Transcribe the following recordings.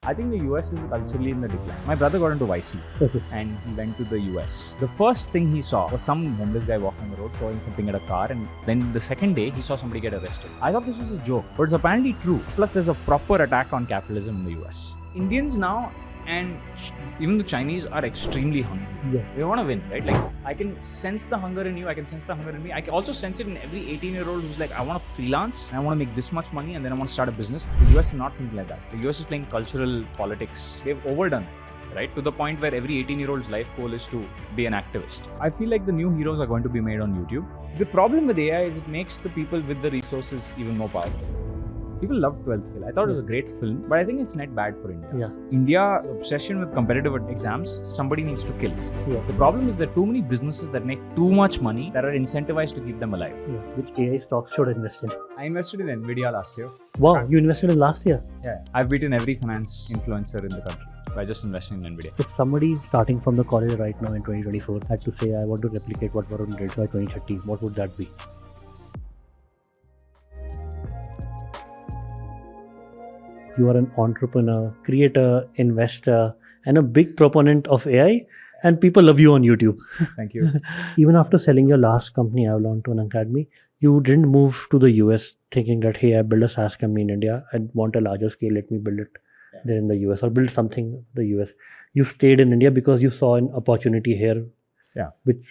I think the US is culturally in the decline. My brother got into YC and he went to the US. The first thing he saw was some homeless guy walking on the road throwing something at a car, and then the second day he saw somebody get arrested. I thought this was a joke, but it's apparently true. Plus there's a proper attack on capitalism in the US. Indians now and even the Chinese are extremely hungry. Yeah. They want to win, right? Like, I can sense the hunger in you, I can sense the hunger in me. I can also sense it in every 18-year-old who's like, I want to freelance, I want to make this much money, and then I want to start a business. The US is not thinking like that. The US is playing cultural politics. They've overdone it, right? To the point where every 18-year-old's life goal is to be an activist. I feel like the new heroes are going to be made on YouTube. The problem with AI is it makes the people with the resources even more powerful. People love 12th Fail. I thought it was a great film, but I think it's net bad for India. Yeah. India, obsession with competitive exams, somebody needs to kill. Yeah. The problem is there are too many businesses that make too much money that are incentivized to keep them alive. Yeah. Which AI stocks should invest in? I invested in Nvidia last year. Wow, you invested in last year? Yeah. I've beaten every finance influencer in the country by just investing in Nvidia. If somebody starting from the college right now in 2024 had to say, I want to replicate what Varun did by 2030, what would that be? You are an entrepreneur, creator, investor, and a big proponent of AI, and people love you on YouTube. Thank you. Even after selling your last company, Avalon, to an academy, you didn't move to the US thinking that, hey, I build a SaaS company in India and want a larger scale, let me build it there in the US or build something in the US. You stayed in India because you saw an opportunity here, which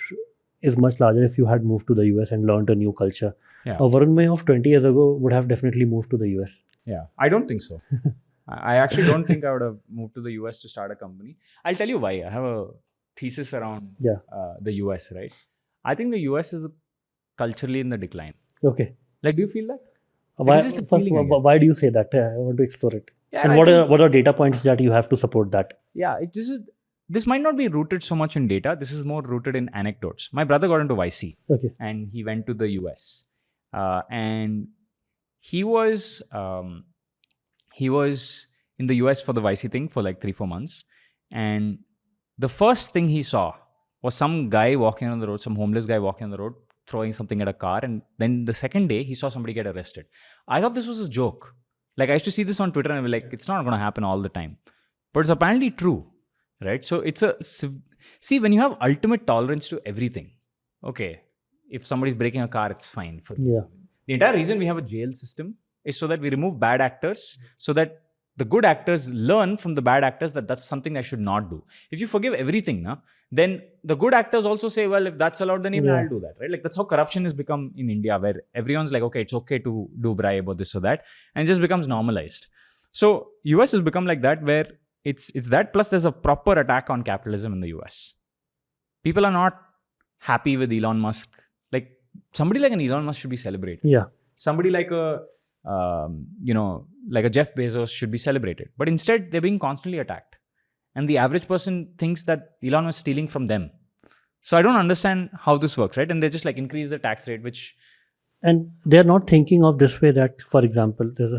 is much larger if you had moved to the US and learned a new culture. Yeah. A Varun Mayya of 20 years ago would have definitely moved to the US. Yeah, I don't think so. I actually don't think I would have moved to the US to start a company. I'll tell you why. I have a thesis around the US, right? I think the US is culturally in the decline. Okay. Like, do you feel that? Why do you say that? I want to explore it. Yeah, and what are data points that you have to support that? Yeah, this might not be rooted so much in data. This is more rooted in anecdotes. My brother got into YC and he went to the US. And he was in the US for the YC thing for like 3-4 months. And the first thing he saw was some guy walking on the road, some homeless guy walking on the road, throwing something at a car. And then the second day, he saw somebody get arrested. I thought this was a joke. Like, I used to see this on Twitter and I was like, it's not going to happen all the time. But it's apparently true, right? So see, when you have ultimate tolerance to everything, okay, if somebody's breaking a car, it's fine. The entire reason we have a jail system is so that we remove bad actors, so that the good actors learn from the bad actors that that's something I should not do. If you forgive everything, then the good actors also say, well, if that's allowed, then even I'll do that, right? Like, that's how corruption has become in India, where everyone's like, okay, it's okay to do bribe or this or that, and it just becomes normalized. So US has become like that, where it's that, plus there's a proper attack on capitalism in the US. People are not happy with Elon Musk. Like, somebody like an Elon Musk should be celebrated. Yeah. Somebody like a Jeff Bezos should be celebrated. But instead, they're being constantly attacked. And the average person thinks that Elon was stealing from them. So I don't understand how this works, right? And they just like increase the tax rate, which... And they're not thinking of this way that, for example, there's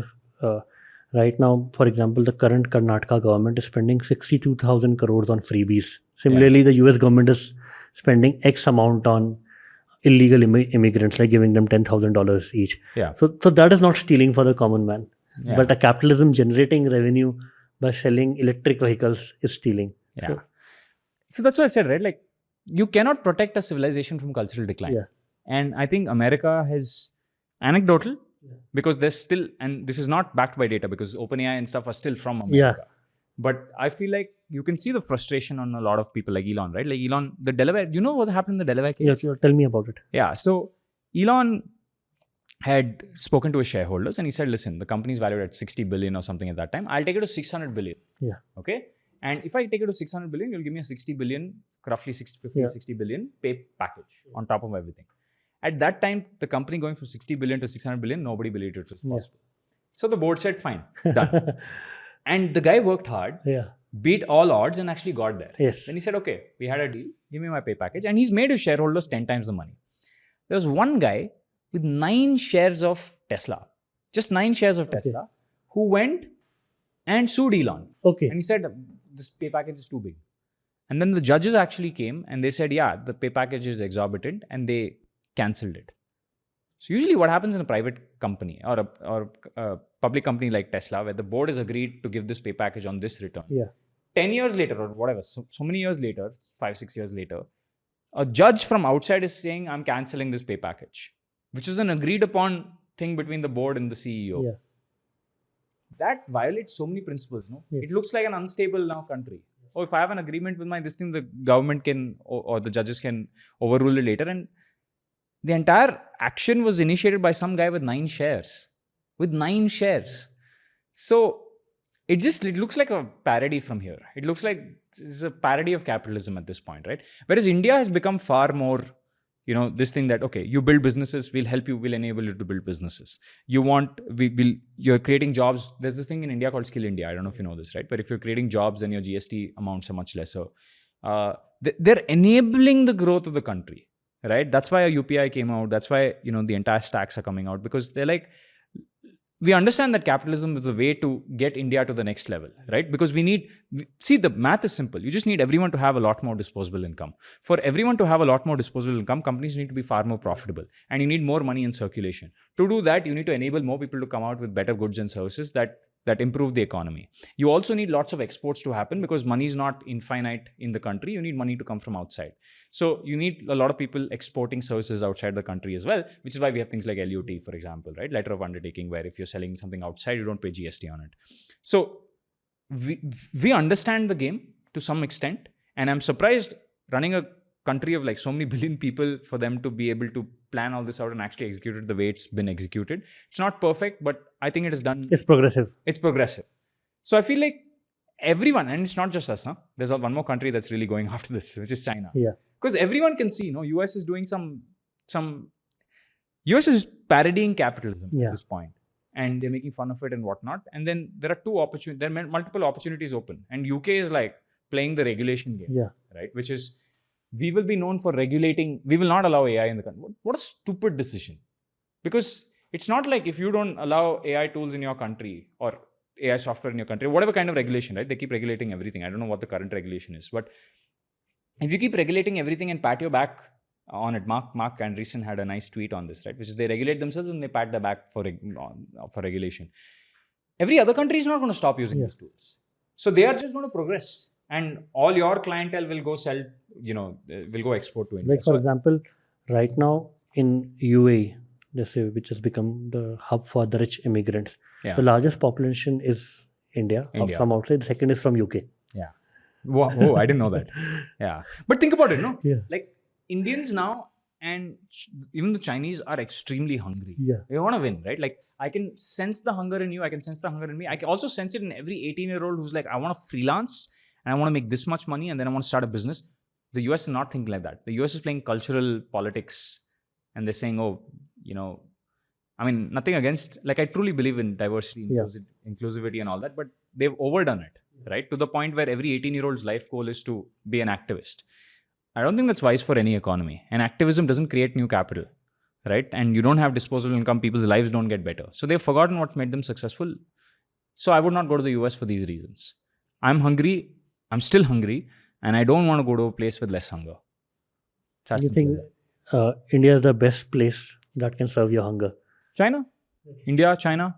right now, for example, the current Karnataka government is spending 62,000 crores on freebies. Similarly, the US government is spending X amount on illegal immigrants, like giving them $10,000 each. Yeah. So that is not stealing for the common man. Yeah. But a capitalism generating revenue by selling electric vehicles is stealing. Yeah. So that's what I said, right? Like, you cannot protect a civilization from cultural decline. Yeah. And I think America has anecdotal because there's still, and this is not backed by data because OpenAI and stuff are still from America. But I feel like you can see the frustration on a lot of people like Elon, right? Like Elon, the Delaware, you know what happened in the Delaware case? Yes, tell me about it. Yeah. So Elon had spoken to his shareholders and he said, listen, the company is valued at 60 billion or something at that time. I'll take it to 600 billion. Yeah. Okay. And if I take it to 600 billion, you'll give me a 60 billion, roughly 60 billion pay package on top of everything. At that time, the company going from 60 billion to 600 billion, nobody believed it was possible. So the board said, fine, done. And the guy worked hard, beat all odds and actually got there. Yes. Then he said, okay, we had a deal, give me my pay package. And he's made his shareholders 10 times the money. There was one guy with 9 shares of Tesla, just 9 shares of Tesla, who went and sued Elon. Okay. And he said, this pay package is too big. And then the judges actually came and they said, yeah, the pay package is exorbitant, and they cancelled it. So usually what happens in a private company or a public company like Tesla, where the board has agreed to give this pay package on this return. Yeah. 10 years later or whatever, so many years later, 5-6 years later, a judge from outside is saying, I'm canceling this pay package, which is an agreed upon thing between the board and the CEO. Yeah. That violates so many principles, no? Yes. It looks like an unstable now country. Oh, if I have an agreement with this thing, the government can, or the judges can overrule it later. And the entire action was initiated by some guy with 9 shares. With 9 shares. So it looks like a parody from here. It looks like it's a parody of capitalism at this point, right? Whereas India has become far more, this thing that, okay, you build businesses, we'll help you, we'll enable you to build businesses. You're creating jobs. There's this thing in India called Skill India. I don't know if you know this, right? But if you're creating jobs, then your GST amounts are much lesser. They're enabling the growth of the country, right? That's why a UPI came out. That's why, the entire stacks are coming out, because they're like, we understand that capitalism is the way to get India to the next level, right? Because the math is simple. You just need everyone to have a lot more disposable income. For everyone to have a lot more disposable income, companies need to be far more profitable, and you need more money in circulation. To do that, you need to enable more people to come out with better goods and services that improve the economy. You also need lots of exports to happen, because money is not infinite in the country. You need money to come from outside. So you need a lot of people exporting services outside the country as well, which is why we have things like LUT, for example, right? Letter of undertaking, where if you're selling something outside, you don't pay GST on it. So we understand the game to some extent, and I'm surprised running a country of like so many billion people, for them to be able to plan all this out and actually execute it the way it's been executed. It's not perfect, but I think it is done. It's progressive. It's progressive. So I feel like everyone, and it's not just us, there's one more country that's really going after this, which is China. Yeah. Because everyone can see, US is doing US is parodying capitalism at this point, and they're making fun of it and whatnot. And then there are multiple opportunities open, and UK is like playing the regulation game, right? Which is, we will be known for regulating. We will not allow AI in the country. What a stupid decision. Because it's not like if you don't allow AI tools in your country or AI software in your country, whatever kind of regulation, right? They keep regulating everything. I don't know what the current regulation is. But if you keep regulating everything and pat your back on it, Mark Andreessen had a nice tweet on this, right? Which is, they regulate themselves and they pat their back for regulation. Every other country is not going to stop using these tools. So they are just going to progress. And all your clientele will go sell, will go export to India. Like, for example, right now in UAE, which has become the hub for the rich immigrants, the largest population is India. From outside. The second is from UK. Yeah. Whoa, I didn't know that. Yeah. But think about it, no? Yeah. Like, Indians now and even the Chinese are extremely hungry. Yeah. They want to win, right? Like, I can sense the hunger in you. I can sense the hunger in me. I can also sense it in every 18-year-old who's like, I want to freelance and I want to make this much money and then I want to start a business. The US is not thinking like that. The US is playing cultural politics, and they're saying, nothing against, like, I truly believe in diversity, inclusivity and all that, but they've overdone it, right? To the point where every 18-year-old's life goal is to be an activist. I don't think that's wise for any economy. And activism doesn't create new capital, right? And you don't have disposable income, people's lives don't get better. So they've forgotten what made them successful. So I would not go to the US for these reasons. I'm hungry. I'm still hungry. And I don't want to go to a place with less hunger. You think India is the best place that can serve your hunger? China? India, China?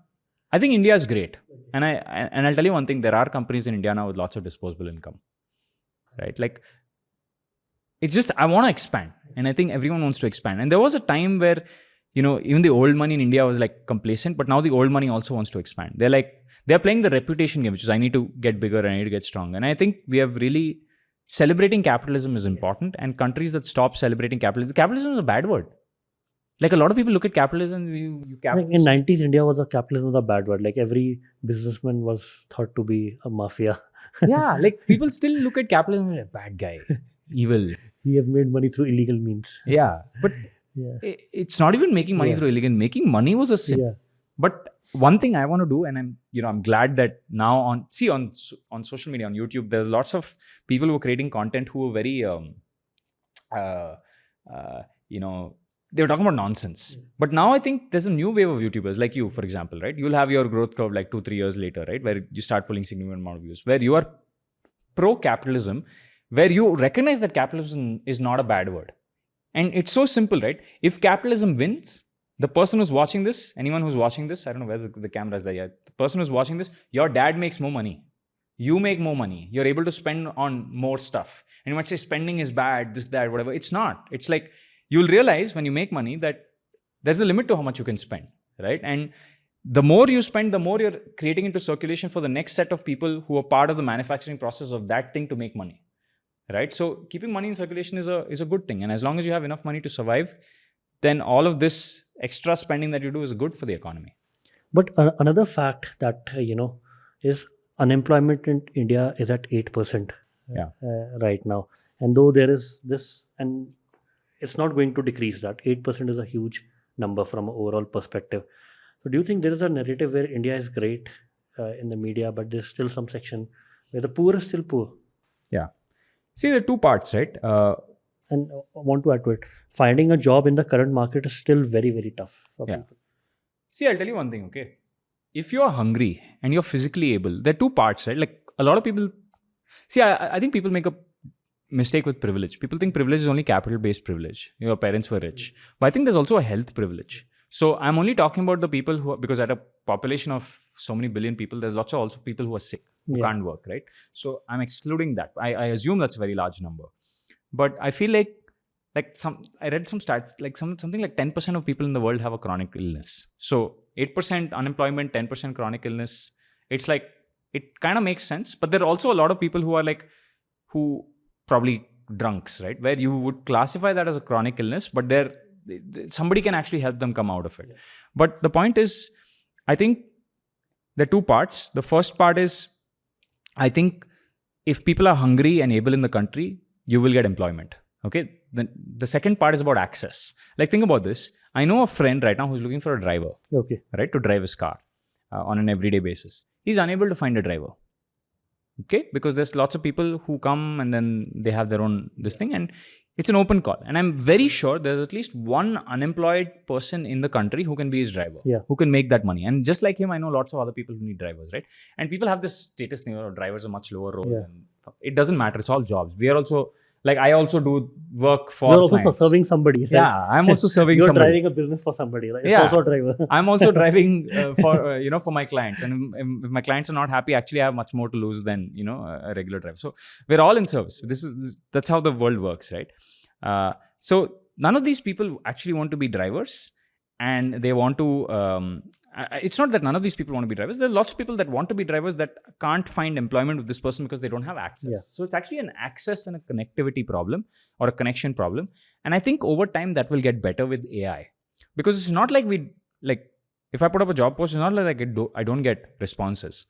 I think India is great. And I'll tell you one thing, there are companies in India now with lots of disposable income, right? Like, it's just, I want to expand. And I think everyone wants to expand. And there was a time where, even the old money in India was like complacent, but now the old money also wants to expand. They're playing the reputation game, which is, I need to get bigger and I need to get strong. And I think we have really, celebrating capitalism is important. And countries that stop celebrating capitalism is a bad word. Like, a lot of people look at capitalism, in 90s, India capitalism was a bad word. Like, every businessman was thought to be a mafia. Yeah, like, people still look at capitalism as a bad guy, evil. He have made money through illegal means. Yeah, but it's not even making money through illegal. Making money was a sin. Yeah. But one thing I want to do, and I'm glad that now on social media, on YouTube, there's lots of people who are creating content who are very, they were talking about nonsense. But now I think there's a new wave of YouTubers like you, for example, right? You'll have your growth curve like 2-3 years later, right? Where you start pulling significant amount of views, where you are pro-capitalism, where you recognize that capitalism is not a bad word. And it's so simple, right? If capitalism wins, the person who's watching this, anyone who's watching this, I don't know where the camera is there yet. The person who's watching this, your dad makes more money. You make more money. You're able to spend on more stuff. And you might say spending is bad, this, that, whatever. It's not. It's like you'll realize when you make money that there's a limit to how much you can spend, right? And the more you spend, the more you're creating into circulation for the next set of people who are part of the manufacturing process of that thing to make money, right? So keeping money in circulation is a good thing. And as long as you have enough money to survive, then all of this extra spending that you do is good for the economy. But another fact that, is unemployment in India is at 8% right now. And though there is this, and it's not going to decrease, that 8% is a huge number from an overall perspective. So do you think there is a narrative where India is great in the media, but there's still some section where the poor is still poor? Yeah. See, there are two parts, right? And I want to add to it, finding a job in the current market is still very, very tough for people. See, I'll tell you one thing, okay? If you're hungry and you're physically able, there are two parts, right? Like a lot of people, see, I think people make a mistake with privilege. People think privilege is only capital-based privilege. Your parents were rich. But I think there's also a health privilege. So I'm only talking about the people who, because at a population of so many billion people, there's lots of also people who are sick, who can't work, right? So I'm excluding that. I assume that's a very large number. But I feel like I read some stats, like something like 10% of people in the world have a chronic illness. So 8% unemployment, 10% chronic illness. It's like, it kind of makes sense. But there are also a lot of people who probably drunks, right? Where you would classify that as a chronic illness, but somebody can actually help them come out of it. Yeah. But the point is, I think there are two parts. The first part is, I think if people are hungry and able in the country, you will get employment. Okay. The second part is about access. Like, think about this. I know a friend right now who's looking for a driver. Okay. Right, to drive his car on an everyday basis. He's unable to find a driver. Okay, because there's lots of people who come and then they have their own this thing, and it's an open call. And I'm very sure there's at least one unemployed person in the country who can be his driver, who can make that money. And just like him, I know lots of other people who need drivers, right? And people have this status thing, drivers are much lower role. Than, it doesn't matter. It's all jobs. We are also, like, I also do work for You're clients. also serving somebody. Right? Yeah, I'm also serving You're somebody. driving a business for somebody, right? Yeah. It's also a driver. I'm also driving for my clients. And if my clients are not happy, actually I have much more to lose than, a regular driver. So we're all in service. That's how the world works, right? So none of these people actually want to be drivers, and they want to, it's not that none of these people want to be drivers. There are lots of people that want to be drivers that can't find employment with this person because they don't have access. Yeah. So it's actually an access and a connectivity problem, or a connection problem. And I think over time that will get better with AI, because it's not like if I put up a job post, it's not like I don't get responses.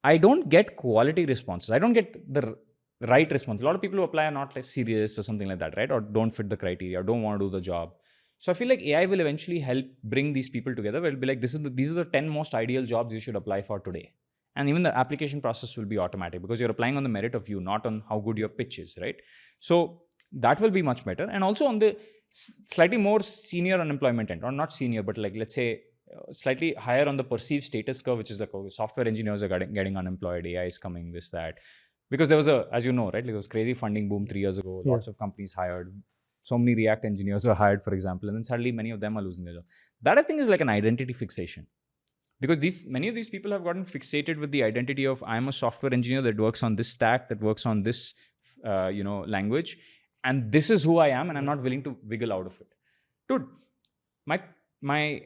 I don't get quality responses. I don't get the right response. A lot of people who apply are not serious or something like that, right? Or don't fit the criteria, or don't want to do the job. So I feel like AI will eventually help bring these people together. Where it'll be like, these are the 10 most ideal jobs you should apply for today. And even the application process will be automatic, because you're applying on the merit of you, not on how good your pitch is, right? So that will be much better. And also on the slightly more senior unemployment end, or not senior, but like, let's say slightly higher on the perceived status curve, which is like, software engineers are getting unemployed, AI is coming, this, that. Because there was as you know, right, there was crazy funding boom 3 years ago. Lots of companies hired. So many React engineers were hired, for example, and then suddenly many of them are losing their job. That, I think, is like an identity fixation. Because many of these people have gotten fixated with the identity of, I'm a software engineer that works on this stack, that works on this language, and this is who I am, and I'm not willing to wiggle out of it. Dude, my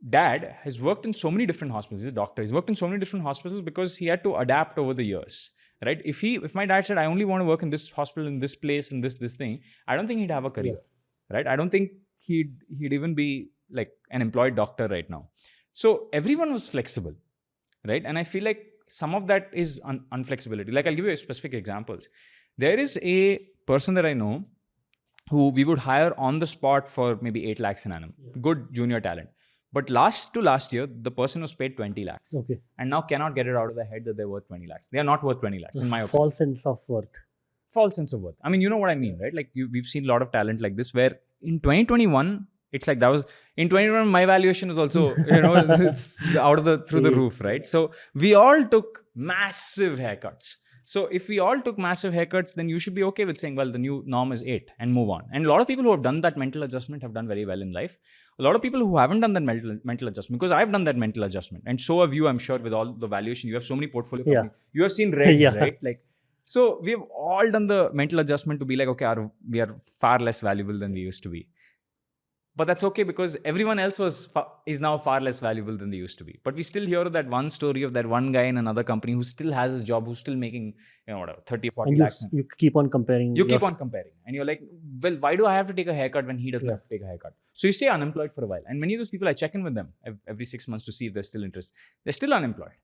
dad has worked in so many different hospitals. He's a doctor. He's worked in so many different hospitals because he had to adapt over the years. Right? If my dad said, I only want to work in this hospital, in this place, in this thing, I don't think he'd have a career. Right? I don't think he'd even be like an employed doctor right now. So everyone was flexible. Right? And I feel like some of that is unflexibility. Like, I'll give you specific examples. There is a person that I know who we would hire on the spot for maybe 8 lakhs an annum. Good junior talent. But last year, the person was paid 20 lakhs. Okay. And now cannot get it out of their head that they're worth 20 lakhs. They are not worth 20 lakhs, in my opinion. False sense of worth. False sense of worth. I mean, you know what I mean, right? Like, we've seen a lot of talent like this, where in 2021, it's like in 2021, my valuation was also, it's through the roof, right? So we all took massive haircuts. So if we all took massive haircuts, then you should be okay with saying, well, the new norm is 8 and move on. And a lot of people who have done that mental adjustment have done very well in life. A lot of people who haven't done that mental adjustment, because I've done that mental adjustment, and so have you, I'm sure, with all the valuation. You have so many portfolio companies. You have seen Reds, Yeah. right? Like, so we've all done the mental adjustment to be like, okay, we are far less valuable than we used to be. But that's okay, because everyone else is now far less valuable than they used to be. But we still hear that one story of that one guy in another company who still has his job, who's still making, whatever, 30, 40 and lakhs. you keep on comparing. You keep on comparing. And you're like, well, why do I have to take a haircut when he doesn't have to take a haircut? So you stay unemployed for a while. And many of those people, I check in with them every 6 months to see if they're still interested. They're still unemployed.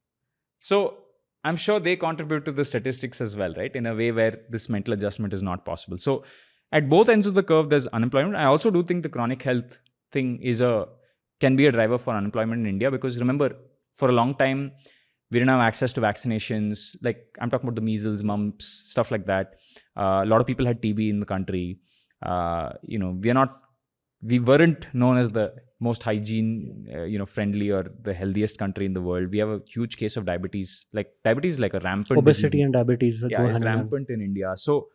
So I'm sure they contribute to the statistics as well, right? In a way where this mental adjustment is not possible. So at both ends of the curve, there's unemployment. I also do think the chronic health thing can be a driver for unemployment in India, because remember, for a long time, we didn't have access to vaccinations. Like, I'm talking about the measles, mumps, stuff like that. A lot of people had TB in the country. We weren't known as the most hygiene, friendly or the healthiest country in the world. We have a huge case of diabetes. Like, diabetes is like a rampant obesity disease. and diabetes. Yeah, it's rampant in India. So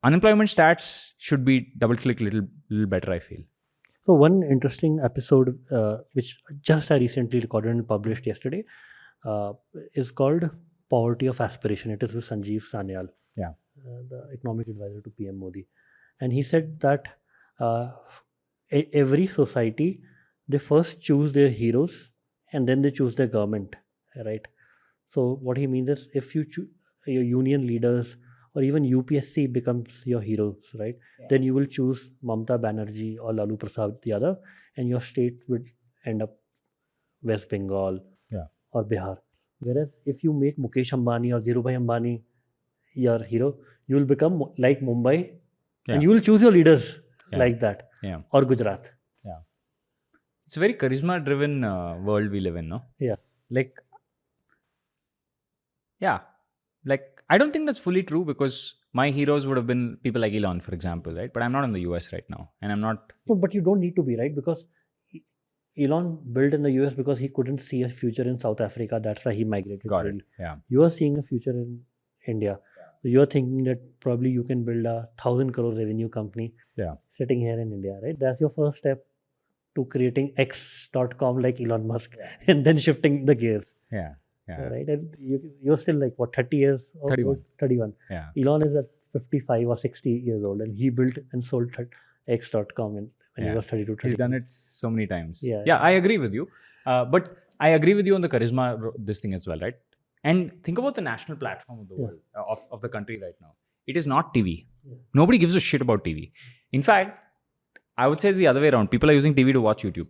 unemployment stats should be double-click little better, I feel. So one interesting episode, which just I recently recorded and published yesterday, is called Poverty of Aspiration. It is with Sanjeev, Sanyal, the economic advisor to PM Modi. And he said that every society, they first choose their heroes and then they choose their government, right? So what he means is, if you choose your union leaders, or even UPSC becomes your heroes, right? Then you will choose Mamata Banerjee or Lalu Prasad Yadav, and your state would end up West Bengal or Bihar. Whereas if you make Mukesh Ambani or Dhirubhai Ambani your hero, you will become like Mumbai, and you will choose your leaders like that, or Gujarat. Yeah, it's a very charisma-driven world we live in, no? Yeah. Like, I don't think that's fully true, because my heroes would have been people like Elon, for example, right? But I'm not in the US right now, and I'm not. No, but you don't need to be, right? Because Elon built in the US because he couldn't see a future in South Africa. That's why he migrated. Got it. Yeah. You are seeing a future in India. So you are thinking that probably you can build a 1,000 crore revenue company sitting here in India, right? That's your first step to creating X.com like Elon Musk, and then shifting the gears. Yeah. Right, and you're still like, what, 30 years? 31. Yeah. Elon is at 55 or 60 years old, and he built and sold X.com when he was 32. He's done it so many times. Yeah, I agree with you. But I agree with you on the charisma, this thing as well, right? And think about the national platform of the world, of the country right now. It is not TV. Nobody gives a shit about TV. In fact, I would say it's the other way around. People are using TV to watch YouTube.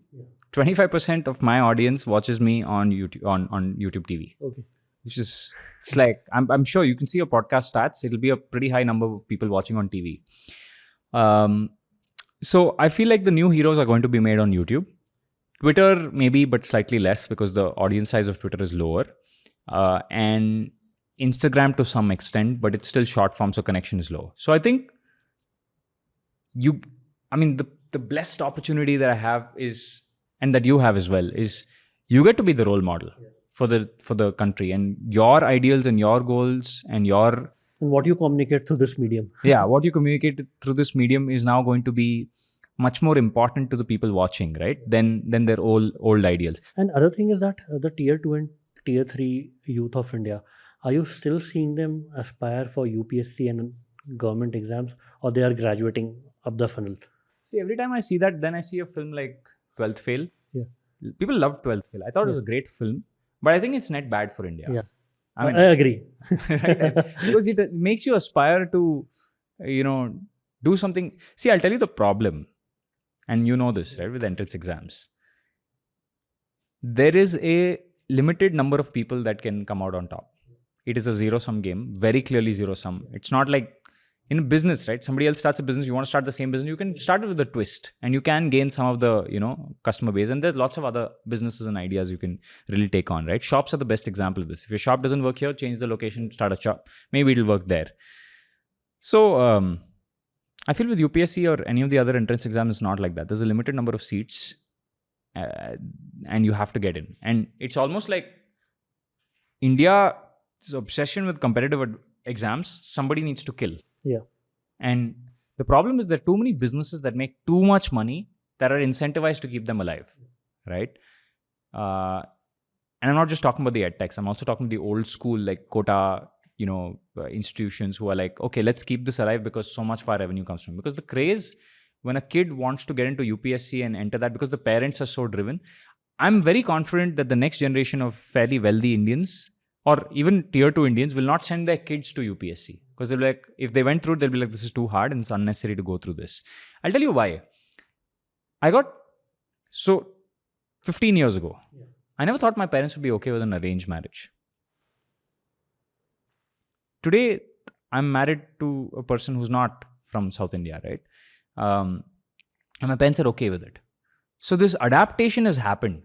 25% of my audience watches me on YouTube on YouTube TV. Okay. Which is, it's like, I'm sure you can see your podcast stats. It'll be a pretty high number of people watching on TV. So I feel like the new heroes are going to be made on YouTube. Twitter maybe, but slightly less, because the audience size of Twitter is lower. And Instagram to some extent, but it's still short form, so connection is low. So I think the blessed opportunity that I have is, and that you have as well, is you get to be the role model for the country, and your ideals and your goals and what you communicate through this medium. What you communicate through this medium is now going to be much more important to the people watching, right? Than their old ideals. And other thing is that the tier 2 and tier 3 youth of India, are you still seeing them aspire for UPSC and government exams, or they are graduating up the funnel? See, every time I see that, then I see a film like 12th Fail. Yeah. People love 12th Fail. I thought it was a great film, but I think it's net bad for India. Yeah. I agree. Right? Because it makes you aspire to, do something. See, I'll tell you the problem, and you know this, right, with entrance exams. There is a limited number of people that can come out on top. It is a zero-sum game, very clearly zero-sum. It's not like in a business, right? Somebody else starts a business, you want to start the same business, you can start it with a twist, and you can gain some of the, customer base. And there's lots of other businesses and ideas you can really take on, right? Shops are the best example of this. If your shop doesn't work here, change the location, start a shop. Maybe it'll work there. So I feel with UPSC or any of the other entrance exams, it's not like that. There's a limited number of seats, and you have to get in. And it's almost like India's obsession with competitive exams, somebody needs to kill. Yeah. And the problem is there are too many businesses that make too much money that are incentivized to keep them alive, right? And I'm not just talking about the EdTechs. I'm also talking the old school, like quota, institutions who are like, okay, let's keep this alive because so much of our revenue comes from. Because the craze when a kid wants to get into UPSC and enter that, because the parents are so driven, I'm very confident that the next generation of fairly wealthy Indians or even tier 2 Indians will not send their kids to UPSC because they'll be like, if they went through it, they'll be like, this is too hard and it's unnecessary to go through this. I'll tell you why. 15 years ago, I never thought my parents would be okay with an arranged marriage. Today, I'm married to a person who's not from South India, right? And my parents are okay with it. So this adaptation has happened.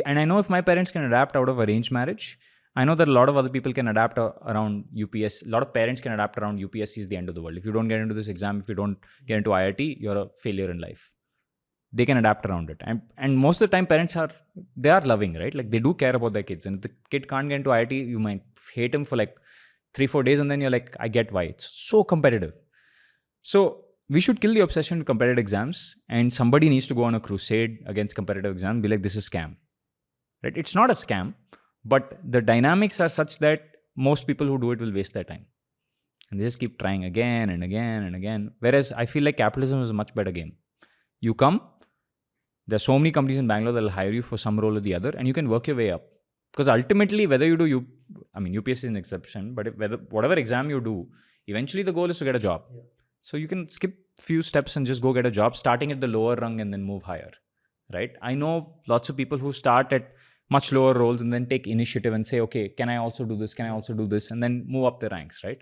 And I know if my parents can adapt out of arranged marriage, I know that a lot of other people can adapt around UPS. A lot of parents can adapt around UPSC is the end of the world. If you don't get into this exam, if you don't get into IIT, you're a failure in life. They can adapt around it. And most of the time, parents are loving, right? Like they do care about their kids. And if the kid can't get into IIT, you might hate him for like 3-4 days. And then you're like, I get why. It's so competitive. So we should kill the obsession with competitive exams. And somebody needs to go on a crusade against competitive exams and be like, this is scam. Right? It's not a scam. But the dynamics are such that most people who do it will waste their time. And they just keep trying again and again and again. Whereas I feel like capitalism is a much better game. You come, there are so many companies in Bangalore that will hire you for some role or the other, and you can work your way up. Because ultimately, whether you do, UPSC is an exception, but whatever exam you do, eventually the goal is to get a job. Yeah. So you can skip few steps and just go get a job, starting at the lower rung and then move higher, right? I know lots of people who start at much lower roles and then take initiative and say, okay, can I also do this? Can I also do this? And then move up the ranks, right?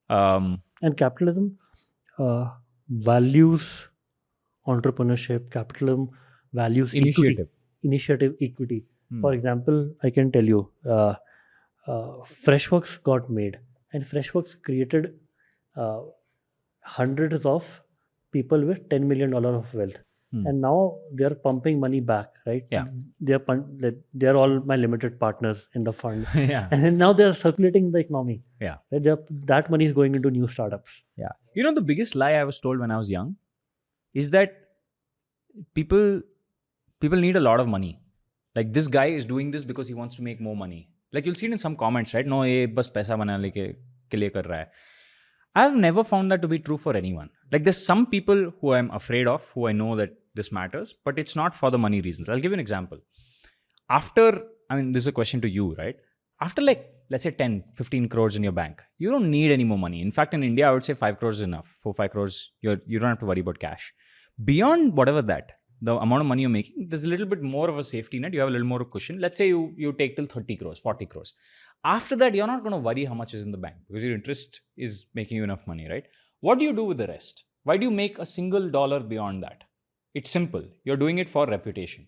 And capitalism values entrepreneurship. Capitalism values initiative, equity. For example, I can tell you, Freshworks got made, and Freshworks created hundreds of people with $10 million of wealth. And now they're pumping money back, right? Yeah. They're all my limited partners in the fund. Yeah. And now they're circulating the economy. Yeah. Right? That money is going into new startups. Yeah. The biggest lie I was told when I was young is that people need a lot of money. Like this guy is doing this because he wants to make more money. Like you'll see it in some comments, right? No, ye bas paisa banane ke liye kar raha hai. I've never found that to be true for anyone. Like there's some people who I'm afraid of, who I know that this matters, but it's not for the money reasons. I'll give you an example. This is a question to you, right? After like, let's say 10, 15 crores in your bank, you don't need any more money. In fact, in India, I would say 5 crores is enough. 4-5 crores, you don't have to worry about cash. Beyond whatever that, the amount of money you're making, there's a little bit more of a safety net. You have a little more cushion. Let's say you take till 30 crores, 40 crores. After that, you're not going to worry how much is in the bank because your interest is making you enough money, right? What do you do with the rest? Why do you make a single dollar beyond that? It's simple. You're doing it for reputation,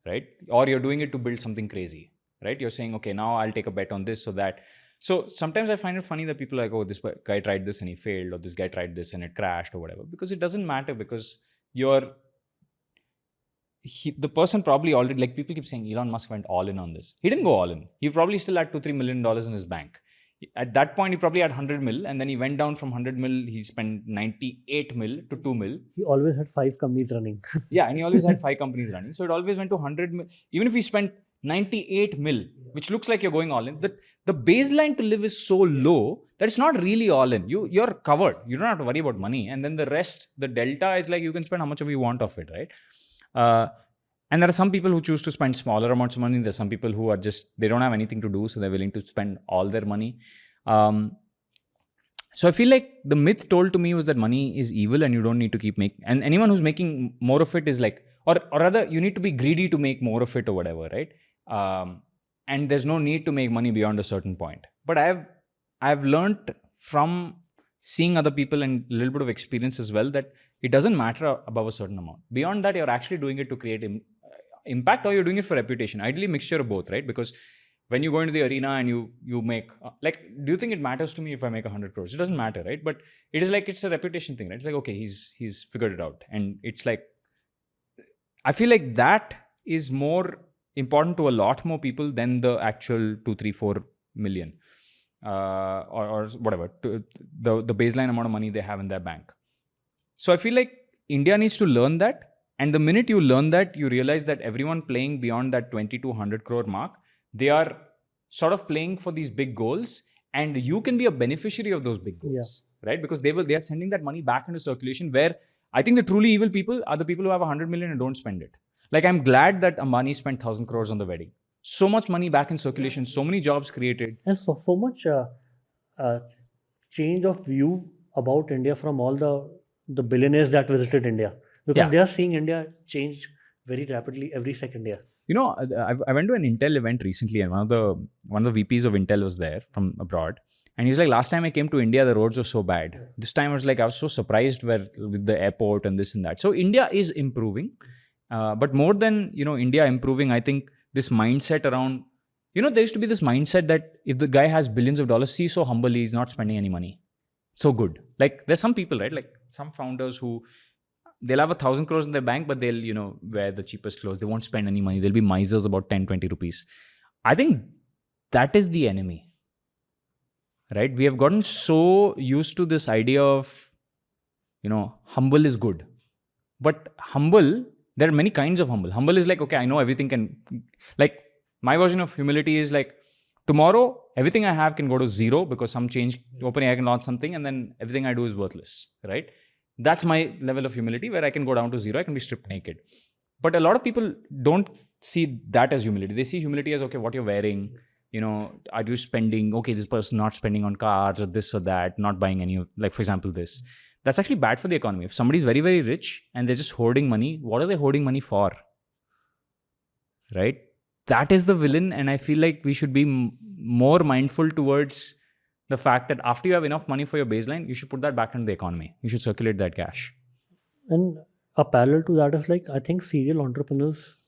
right? Or you're doing it to build something crazy, right? You're saying, okay, now I'll take a bet on this or that. So sometimes I find it funny that people are like, oh, this guy tried this and he failed, or this guy tried this and it crashed or whatever, because it doesn't matter, because the person probably already, like people keep saying Elon Musk went all in on this. He didn't go all in. He probably still had $2-3 million in his bank. At that point, he probably had 100 mil, and then he went down from 100 mil, he spent 98 mil to 2 mil. He always had 5 companies running. Yeah, and he always had 5 companies running. So it always went to 100 mil. Even if he spent 98 mil, which looks like you're going all in, the baseline to live is so low that it's not really all in. You're covered. You don't have to worry about money. And then the rest, the delta is like you can spend how much of you want of it, right? And there are some people who choose to spend smaller amounts of money. There's some people who are they don't have anything to do, so they're willing to spend all their money. So I feel like the myth told to me was that money is evil and you don't need to keep making. And anyone who's making more of it is like, or rather, you need to be greedy to make more of it or whatever, right? And there's no need to make money beyond a certain point. But I've learned from seeing other people and a little bit of experience as well that it doesn't matter above a certain amount. Beyond that, you're actually doing it to create impact, or you're doing it for reputation. Ideally, mixture of both, right? Because when you go into the arena and you make, do you think it matters to me if I make 100 crores? It doesn't matter, right? But it is like, it's a reputation thing, right? It's like, okay, he's figured it out. And it's like, I feel like that is more important to a lot more people than the actual 2, 3, 4 million. or whatever, the baseline amount of money they have in their bank. So I feel like India needs to learn that. And the minute you learn that, you realize that everyone playing beyond that 20 to 100 crore mark, they are sort of playing for these big goals. And you can be a beneficiary of those big goals, right? Because they are sending that money back into circulation, where I think the truly evil people are the people who have 100 million and don't spend it. Like, I'm glad that Ambani spent 1,000 crores on the wedding. So much money back in circulation, so many jobs created. And so much change of view about India from all the billionaires that visited India, because they are seeing India change very rapidly every second year. You know, I went to an Intel event recently, and one of the VPs of Intel was there from abroad, and he's like, last time I came to India, the roads were so bad. This time I was so surprised with the airport and this and that. So India is improving, but more than India improving, I think this mindset around, there used to be this mindset that if the guy has billions of dollars, see, so humble, he's not spending any money. So good. Like, there's some people, right? Like some founders who they'll have 1,000 crores in their bank, but they'll, wear the cheapest clothes. They won't spend any money. They'll be misers about 10, 20 rupees. I think that is the enemy, right? We have gotten so used to this idea of, humble is good. But humble, there are many kinds of humble. Humble is like, okay, I know everything can, like, my version of humility is like, tomorrow, everything I have can go to zero because some change, OpenAI can launch something, and then everything I do is worthless, right? That's my level of humility, where I can go down to zero, I can be stripped naked. But a lot of people don't see that as humility. They see humility as, okay, what you're wearing, are you spending, okay, this person not spending on cars or this or that, not buying any, like, for example, this. That's actually bad for the economy. If somebody's very, very rich and they're just hoarding money, what are they hoarding money for? Right? That is the villain. And I feel like we should be more mindful towards the fact that after you have enough money for your baseline, you should put that back into the economy. You should circulate that cash. And a parallel to that is, like, I think serial entrepreneurs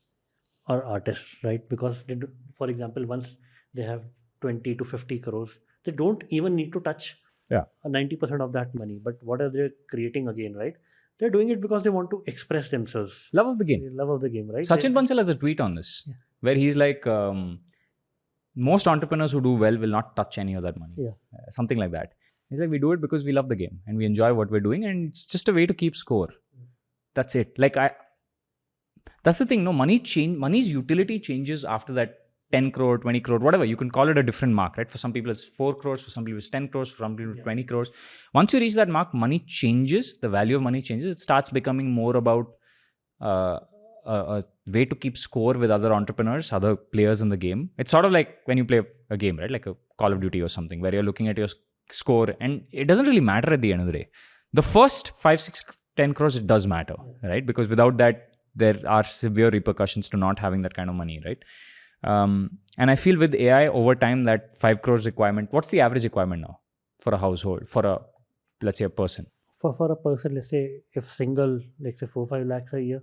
are artists, right? Because they do, for example, once they have 20 to 50 crores, they don't even need to touch 90% of that money. But what are they creating again, right? They're doing it because they want to express themselves. Love of the game. Love of the game, right? Sachin Bansal has a tweet on this, where he's like, most entrepreneurs who do well will not touch any of that money. Something like that. He's like, we do it because we love the game and we enjoy what we're doing, and it's just a way to keep score. That's it. Like, that's the thing. No, money's utility changes after that 10 crore, 20 crore, whatever. You can call it a different mark, right? For some people, it's 4 crores. For some people, it's 10 crores. For some people, 20 crores. Once you reach that mark, money changes. The value of money changes. It starts becoming more about a way to keep score with other entrepreneurs, other players in the game. It's sort of like when you play a game, right? Like a Call of Duty or something, where you're looking at your score, and it doesn't really matter at the end of the day. The first 5, 6, 10 crores, it does matter, right? Because without that, there are severe repercussions to not having that kind of money, right? And I feel with AI over time, that 5 crores requirement, what's the average requirement now for a household, for let's say a person? For a person, let's say, if single, let's say 4-5 lakhs a year.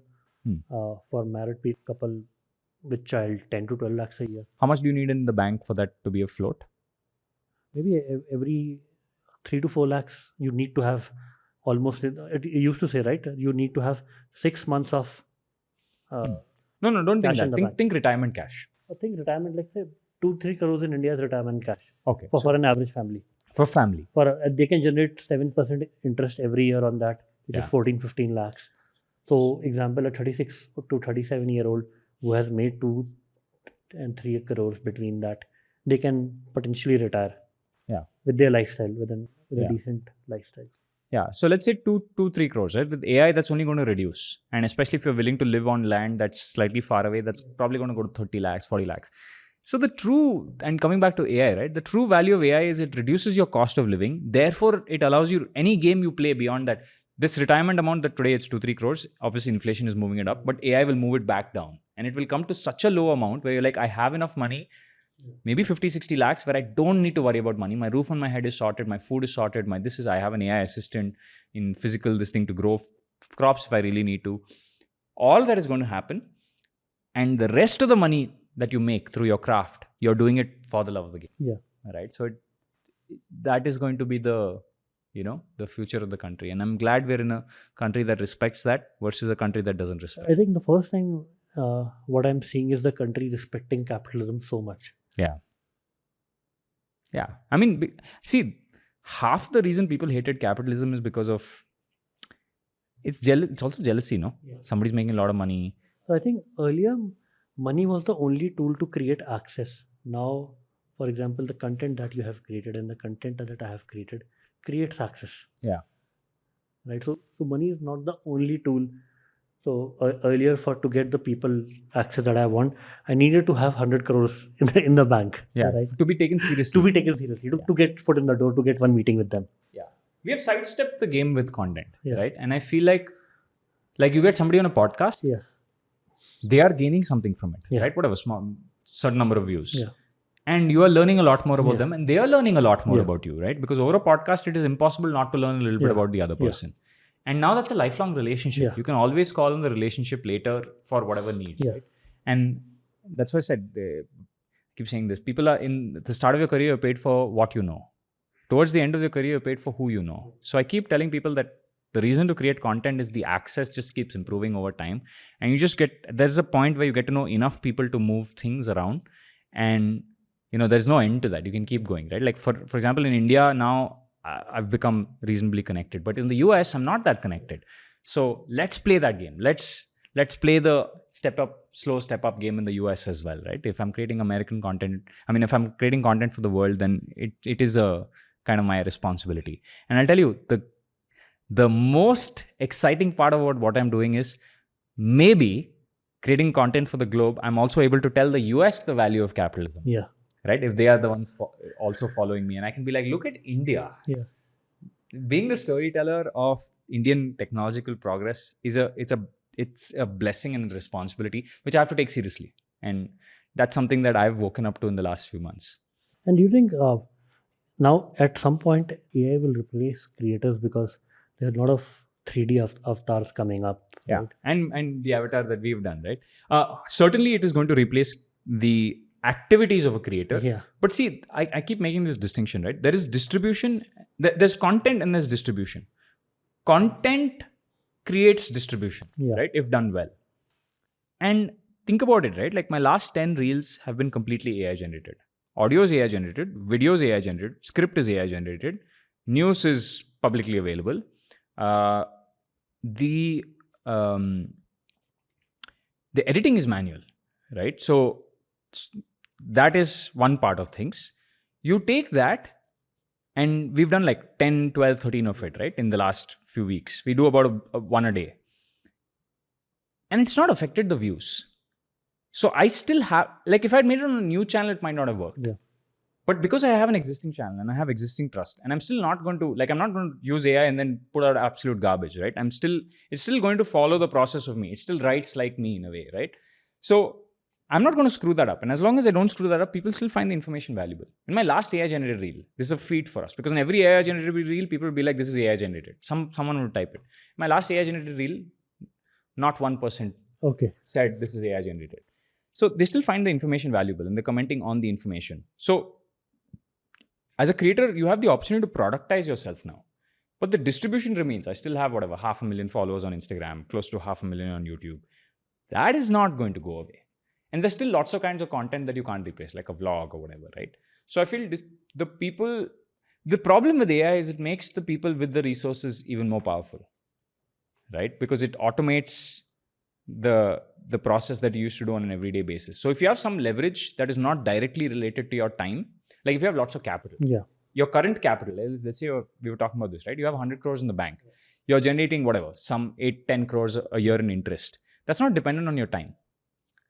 For married couple with child, 10 to 12 lakhs a year. How much do you need in the bank for that to be afloat? Maybe every 3 to 4 lakhs, you need to have almost, it used to say, right? You need to have 6 months of No, don't think that. Think retirement cash. I think retirement, let's say 2-3 crores in India is retirement cash. Okay. For an average family. For family. They can generate 7% interest every year on that, which is 14-15 lakhs. So, example, a 36 to 37-year-old who has made 2 and 3 crores between that, they can potentially retire. With their lifestyle, with a decent lifestyle. So let's say 2-3 crores, right? With AI, that's only going to reduce. And especially if you're willing to live on land that's slightly far away, that's probably going to go to 30 lakhs, 40 lakhs. So and coming back to AI, right? The true value of AI is it reduces your cost of living. Therefore, it allows you, any game you play beyond that, this retirement amount that today it's 2-3 crores, obviously inflation is moving it up, but AI will move it back down. And it will come to such a low amount where you're like, I have enough money, maybe 50-60 lakhs, where I don't need to worry about money. My roof on my head is sorted, my food is sorted, I have an AI assistant in physical, this thing to grow crops if I really need to. All that is going to happen. And the rest of the money that you make through your craft, you're doing it for the love of the game. Right? So that is going to be the future of the country. And I'm glad we're in a country that respects that versus a country that doesn't respect. I think the first time what I'm seeing is the country respecting capitalism so much. Yeah. I mean, see, half the reason people hated capitalism is because of it's also jealousy, no? Yeah. Somebody's making a lot of money. So I think earlier money was the only tool to create access. Now, for example, the content that you have created and the content that I have created creates access. Yeah. Right. So money is not the only tool. So earlier, to get the people access that I want, I needed to have 100 crores in the bank. Yeah. Right. To be taken seriously. To be taken seriously, to get foot in the door, to get one meeting with them. Yeah. We have sidestepped the game with content, Yeah. right? And I feel like you get somebody on a podcast, Yeah. they are gaining something from it, Yeah. right? Whatever, small, certain number of views. Yeah. And you are learning a lot more about Yeah. them, and they are learning a lot more Yeah. about you, right? Because over a podcast, it is impossible not to learn a little bit Yeah. about the other Yeah. person. And now that's a lifelong relationship. Yeah. You can always call on the relationship later for whatever needs, Yeah. right? And that's why I said, I keep saying this. People are in the start of your career, you're paid for what you know. Towards the end of your career, you're paid for who you know. So I keep telling people that the reason to create content is the access just keeps improving over time. And you just there's a point where you get to know enough people to move things around. And, there's no end to that. You can keep going, right? Like for example, in India now, I've become reasonably connected. But in the US, I'm not that connected. So let's play that game. Let's play the slow step up game in the US as well, right? If I'm creating American content, if I'm creating content for the world, then it is a kind of my responsibility. And I'll tell you, the most exciting part about what I'm doing is maybe creating content for the globe, I'm also able to tell the US the value of capitalism. Yeah. Right? If they are the ones also following me, and I can be like, look at India. Yeah. Being the storyteller of Indian technological progress it's a blessing and a responsibility which I have to take seriously. And that's something that I've woken up to in the last few months. And do you think now at some point AI will replace creators because there's a lot of 3D avatars coming up? Yeah. Right? And the avatar that we've done, right? Certainly it is going to replace the activities of a creator. Yeah. But see, I keep making this distinction, right? There is distribution, there's content and there's distribution. Content creates distribution, Yeah. right? If done well. And think about it, right? Like my last 10 reels have been completely AI generated. Audio is AI generated, video is AI generated, script is AI generated, news is publicly available. The editing is manual, right? So that is one part of things. You take that, and we've done like 10, 12, 13 of it, right? In the last few weeks. We do about one a day. And it's not affected the views. So I still have, like if I had made it on a new channel, it might not have worked. Yeah. But because I have an existing channel and I have existing trust, and I'm still not going to, I'm not going to use AI and then put out absolute garbage, right? It's still going to follow the process of me. It still writes like me in a way, right? So I'm not going to screw that up. And as long as I don't screw that up, people still find the information valuable. In my last AI generated reel, this is a feat for us because in every AI generated reel, people will be like, this is AI generated. Someone will type it. My last AI generated reel, not 1% said this is AI generated. So they still find the information valuable and they're commenting on the information. So as a creator, you have the opportunity to productize yourself now. But the distribution remains. I still have 500,000 followers on Instagram, close to 500,000 on YouTube. That is not going to go away. And there's still lots of kinds of content that you can't replace, like a vlog or whatever, right? So I feel the problem with AI is it makes the people with the resources even more powerful, right? Because it automates the process that you used to do on an everyday basis. So if you have some leverage that is not directly related to your time, like if you have lots of capital, your current capital, let's say we were talking about this, right? You have 100 crores in the bank. You're generating some 8-10 crores a year in interest. That's not dependent on your time,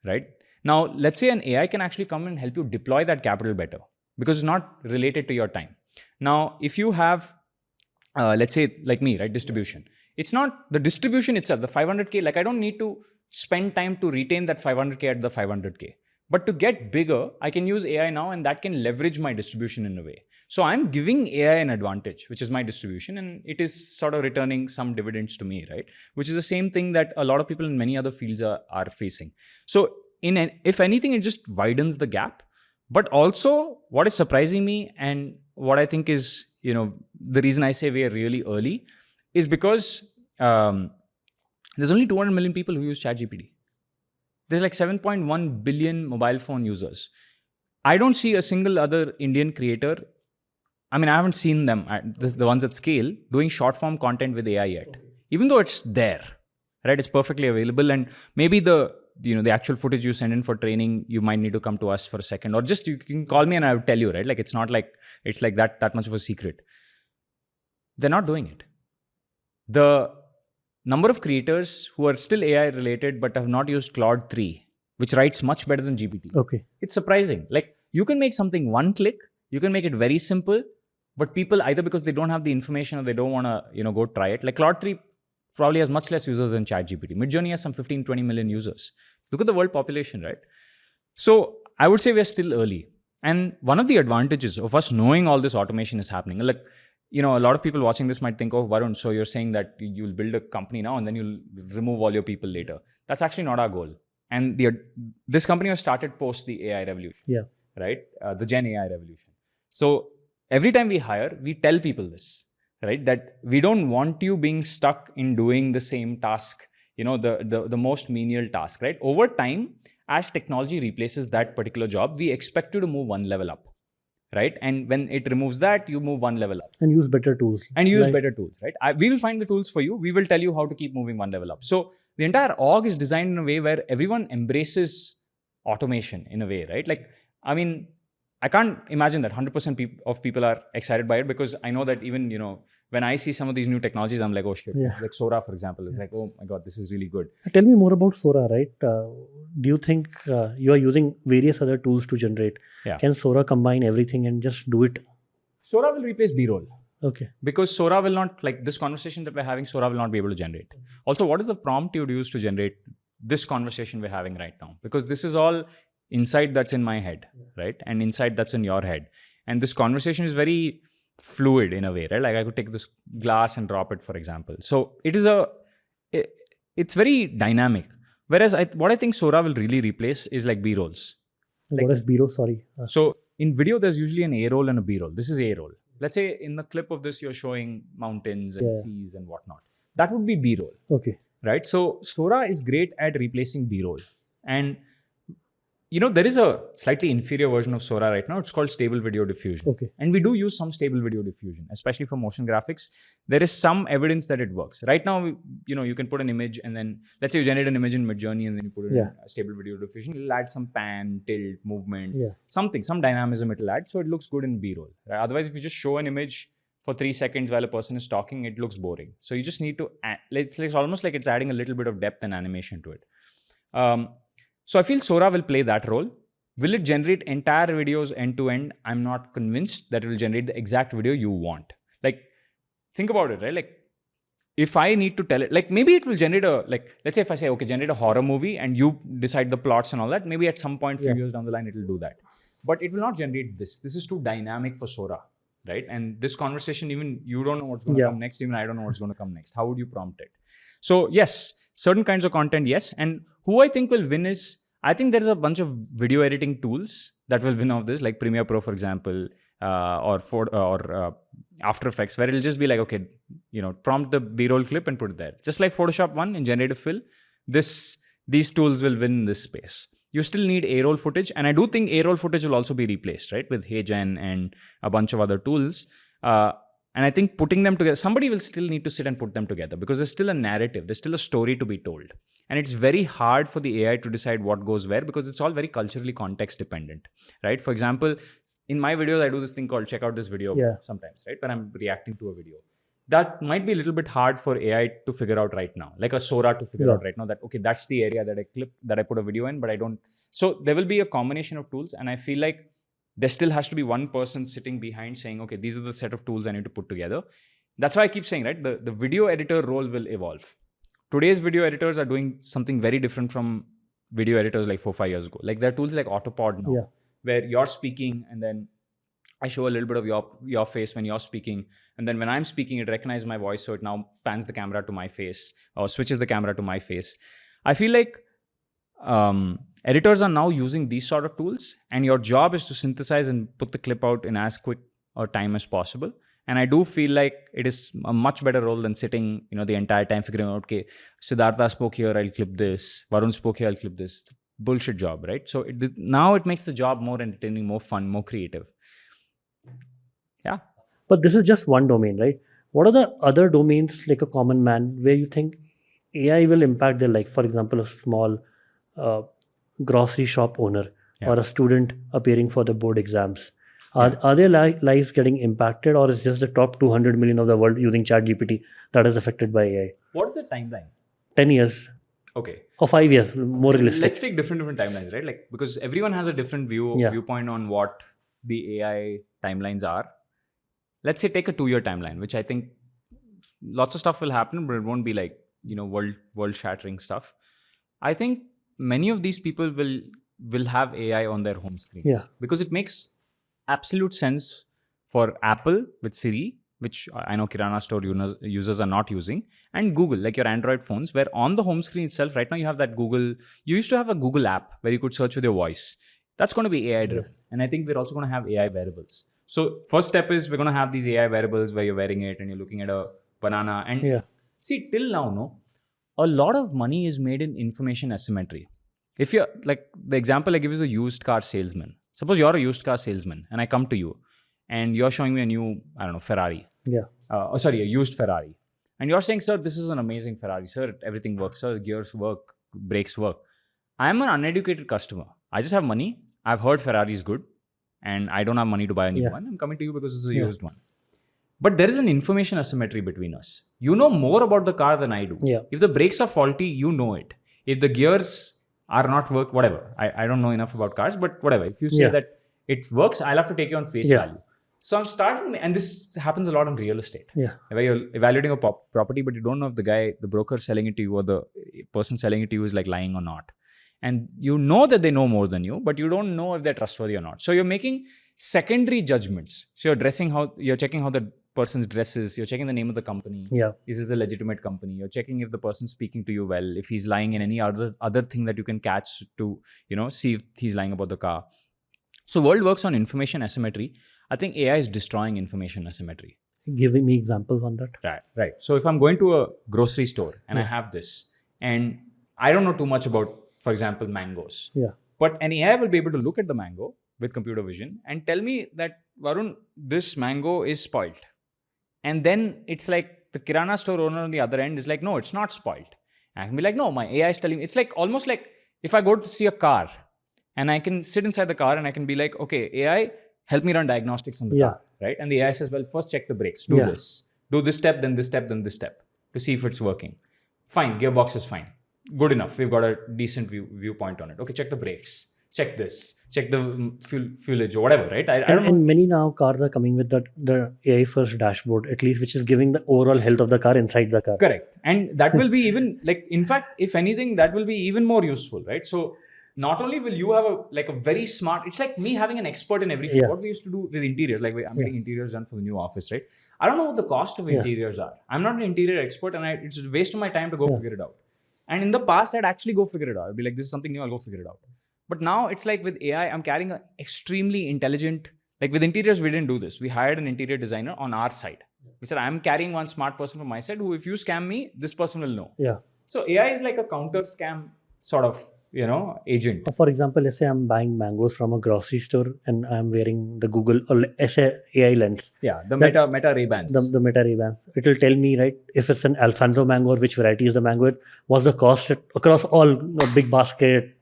right? Now, let's say an AI can actually come and help you deploy that capital better because it's not related to your time. Now, if you have, let's say like me, right, distribution. It's not the distribution itself, the 500K, like I don't need to spend time to retain that 500K at the 500K. But to get bigger, I can use AI now and that can leverage my distribution in a way. So I'm giving AI an advantage, which is my distribution, and it is sort of returning some dividends to me, right? Which is the same thing that a lot of people in many other fields are facing. So if anything, it just widens the gap. But also what is surprising me and what I think is, the reason I say we are really early is because there's only 200 million people who use ChatGPT. There's like 7.1 billion mobile phone users. I don't see a single other Indian creator I mean, I haven't seen them, the ones at scale, doing short form content with AI yet. Even though it's there, right? It's perfectly available. And maybe the actual footage you send in for training, you might need to come to us for a second. Or just you can call me and I'll tell you, right? Like, it's not like it's like that much of a secret. They're not doing it. The number of creators who are still AI related but have not used Claude 3, which writes much better than GPT. Okay. It's surprising. Like, you can make something one click, you can make it very simple, but people, either because they don't have the information or they don't want to, go try it. Like, Claude 3 probably has much less users than ChatGPT. Midjourney has some 15-20 million users. Look at the world population, right? So I would say we're still early. And one of the advantages of us knowing all this automation is happening, like, a lot of people watching this might think, oh, Varun, so you're saying that you'll build a company now and then you'll remove all your people later. That's actually not our goal. And this company was started post the AI revolution. Yeah. Right? The Gen AI revolution. So every time we hire, we tell people this, right? That we don't want you being stuck in doing the same task, the most menial task, right? Over time, as technology replaces that particular job, we expect you to move one level up, right? And when it removes that, you move one level up. And use better tools. Better tools, right? We will find the tools for you. We will tell you how to keep moving one level up. So the entire org is designed in a way where everyone embraces automation in a way, right? Like, I mean, I can't imagine that 100% of people are excited by it, because I know that even, when I see some of these new technologies, I'm like, oh shit. Yeah. Like Sora, for example, is like, oh my God, this is really good. Tell me more about Sora, right? Do you think you are using various other tools to generate? Yeah. Can Sora combine everything and just do it? Sora will replace B-roll. Okay. Because Sora will not, like this conversation that we're having, Sora will not be able to generate. Also, what is the prompt you'd use to generate this conversation we're having right now? Because this is all insight that's in my head, right? And insight that's in your head. And this conversation is very fluid in a way, right? Like, I could take this glass and drop it, for example. So it's very dynamic. Whereas what I think Sora will really replace is like B-rolls. What is B-roll? Sorry. So in video, there's usually an A-roll and a B-roll. This is A-roll. Let's say in the clip of this, you're showing mountains and seas and whatnot. That would be B-roll. Okay. Right? So Sora is great at replacing B-roll. And there is a slightly inferior version of Sora right now. It's called stable video diffusion. Okay. And we do use some stable video diffusion, especially for motion graphics. There is some evidence that it works. Right now, you can put an image and then, let's say you generate an image in Midjourney and then you put it in stable video diffusion. It'll add some pan, tilt, movement, some dynamism it'll add. So it looks good in B-roll. Right? Otherwise, if you just show an image for 3 seconds while a person is talking, it looks boring. So you just need to, it's almost like it's adding a little bit of depth and animation to it. So I feel Sora will play that role. Will it generate entire videos end to end? I'm not convinced that it will generate the exact video you want. Like, think about it, right? Like, if I need to tell it, like maybe it will generate let's say if I say, okay, generate a horror movie and you decide the plots and all that, maybe at some point, few years down the line, it will do that. But it will not generate this. This is too dynamic for Sora, right? And this conversation, even you don't know what's going to come next. Even I don't know what's going to come next. How would you prompt it? So yes, certain kinds of content, yes. And who I think will win is, I think there's a bunch of video editing tools that will win off this, like Premiere Pro, for example, or After Effects, where it'll just be like, okay, prompt the B-roll clip and put it there. Just like Photoshop 1 in generative fill, these tools will win in this space. You still need A-roll footage, and I do think A-roll footage will also be replaced, right, with HeyGen and a bunch of other tools. And I think putting them together, somebody will still need to sit and put them together, because there's still a narrative, there's still a story to be told. And it's very hard for the AI to decide what goes where, because it's all very culturally context dependent, right? For example, in my videos, I do this thing called check out this video sometimes, right? When I'm reacting to a video. That might be a little bit hard for AI to figure out right now, like a Sora to figure out right now that, okay, that's the area that I put a video in, but I don't. So there will be a combination of tools. And I feel like there still has to be one person sitting behind saying, okay, these are the set of tools I need to put together. That's why I keep saying, right, the video editor role will evolve. Today's video editors are doing something very different from video editors like 4-5 years ago. Like there are tools like Autopod now, where you're speaking and then I show a little bit of your face when you're speaking. And then when I'm speaking, it recognizes my voice. So it now pans the camera to my face or switches the camera to my face. I feel like editors are now using these sort of tools, and your job is to synthesize and put the clip out in as quick a time as possible. And I do feel like it is a much better role than sitting, the entire time figuring out, okay, Siddhartha spoke here, I'll clip this. Varun spoke here, I'll clip this. Bullshit job, right? So now it makes the job more entertaining, more fun, more creative. Yeah. But this is just one domain, right? What are the other domains, like a common man, where you think AI will impact their life? For example, a small uh, grocery shop owner Yeah. or a student appearing for the board exams. Yeah. Are their lives getting impacted, or is just the top 200 million of the world using ChatGPT that is affected by AI? What is the timeline? 10 years Okay. or 5 years, more realistic. Let's take different timelines, right? Like, because everyone has a different Yeah. viewpoint on what the AI timelines are. Let's say take a 2-year timeline, which I think lots of stuff will happen, but it won't be like, world shattering stuff. I think many of these people will have AI on their home screens. Yeah. Because it makes absolute sense for Apple with Siri, which I know Kirana store users are not using, and Google, like your Android phones, where on the home screen itself, right now you have that Google, you used to have a Google app where you could search with your voice. That's going to be AI driven. Yeah. And I think we're also going to have AI wearables. So first step is we're going to have these AI wearables where you're wearing it and you're looking at a banana. And Yeah. see, till now, no, a lot of money is made in information asymmetry. If you're like, the example I give is a used car salesman. Suppose you're a used car salesman and I come to you and you're showing me a new, I don't know, Ferrari. Yeah. A used Ferrari. And you're saying, sir, this is an amazing Ferrari. Sir, everything works. Sir, gears work, brakes work. I'm an uneducated customer. I just have money. I've heard Ferrari is good and I don't have money to buy a new one. I'm coming to you because it's a used one. But there is an information asymmetry between us. You know more about the car than I do. Yeah. If the brakes are faulty, you know it. If the gears are not work, whatever. I don't know enough about cars, but whatever. If you say that it works, I'll have to take you on face value. So I'm starting, and this happens a lot in real estate. Yeah. Where you're evaluating a property, but you don't know if the broker selling it to you or the person selling it to you is like lying or not. And you know that they know more than you, but you don't know if they're trustworthy or not. So you're making secondary judgments. So you're checking how the person's dresses, you're checking the name of the company. Yeah. Is this a legitimate company? You're checking if the person's speaking to you well, if he's lying in any other thing that you can catch to, see if he's lying about the car. So world works on information asymmetry. I think AI is destroying information asymmetry. Giving me examples on that. Right. So if I'm going to a grocery store and I have this, and I don't know too much about, for example, mangoes. Yeah. But an AI will be able to look at the mango with computer vision and tell me that, Varun, this mango is spoiled. And then it's like the Kirana store owner on the other end is like, no, it's not spoiled. And I can be like, no, my AI is telling me. It's like almost like if I go to see a car and I can sit inside the car and I can be like, okay, AI, help me run diagnostics on the car, right? And the AI says, well, first check the brakes, do this step, then this step, then this step to see if it's working. Fine, gearbox is fine. Good enough. We've got a decent viewpoint on it. Okay, check the brakes. Check this. Check the fuelage or whatever, right? I don't know. And many now cars are coming with the AI first dashboard, at least, which is giving the overall health of the car inside the car. Correct. And that will be even like, in fact, if anything, that will be even more useful, right? So not only will you have a very smart, it's like me having an expert in every field. Yeah. What we used to do with interiors, like I'm getting interiors done for the new office, right? I don't know what the cost of interiors are. I'm not an interior expert and it's a waste of my time to go figure it out. And in the past, I'd actually go figure it out. I'd be like, this is something new, I'll go figure it out. But now it's like with AI, I'm carrying an extremely intelligent, like with interiors, we didn't do this. We hired an interior designer on our side. We said, I'm carrying one smart person from my side who, if you scam me, this person will know. Yeah. So AI is like a counter scam sort of, agent. For example, let's say I'm buying mangoes from a grocery store and I'm wearing the Google or AI lens. Yeah, the Meta Ray-Bans. The Meta Ray-Bans. It will tell me, right, if it's an Alfonso mango or which variety is the mango, what's the cost across all big basket.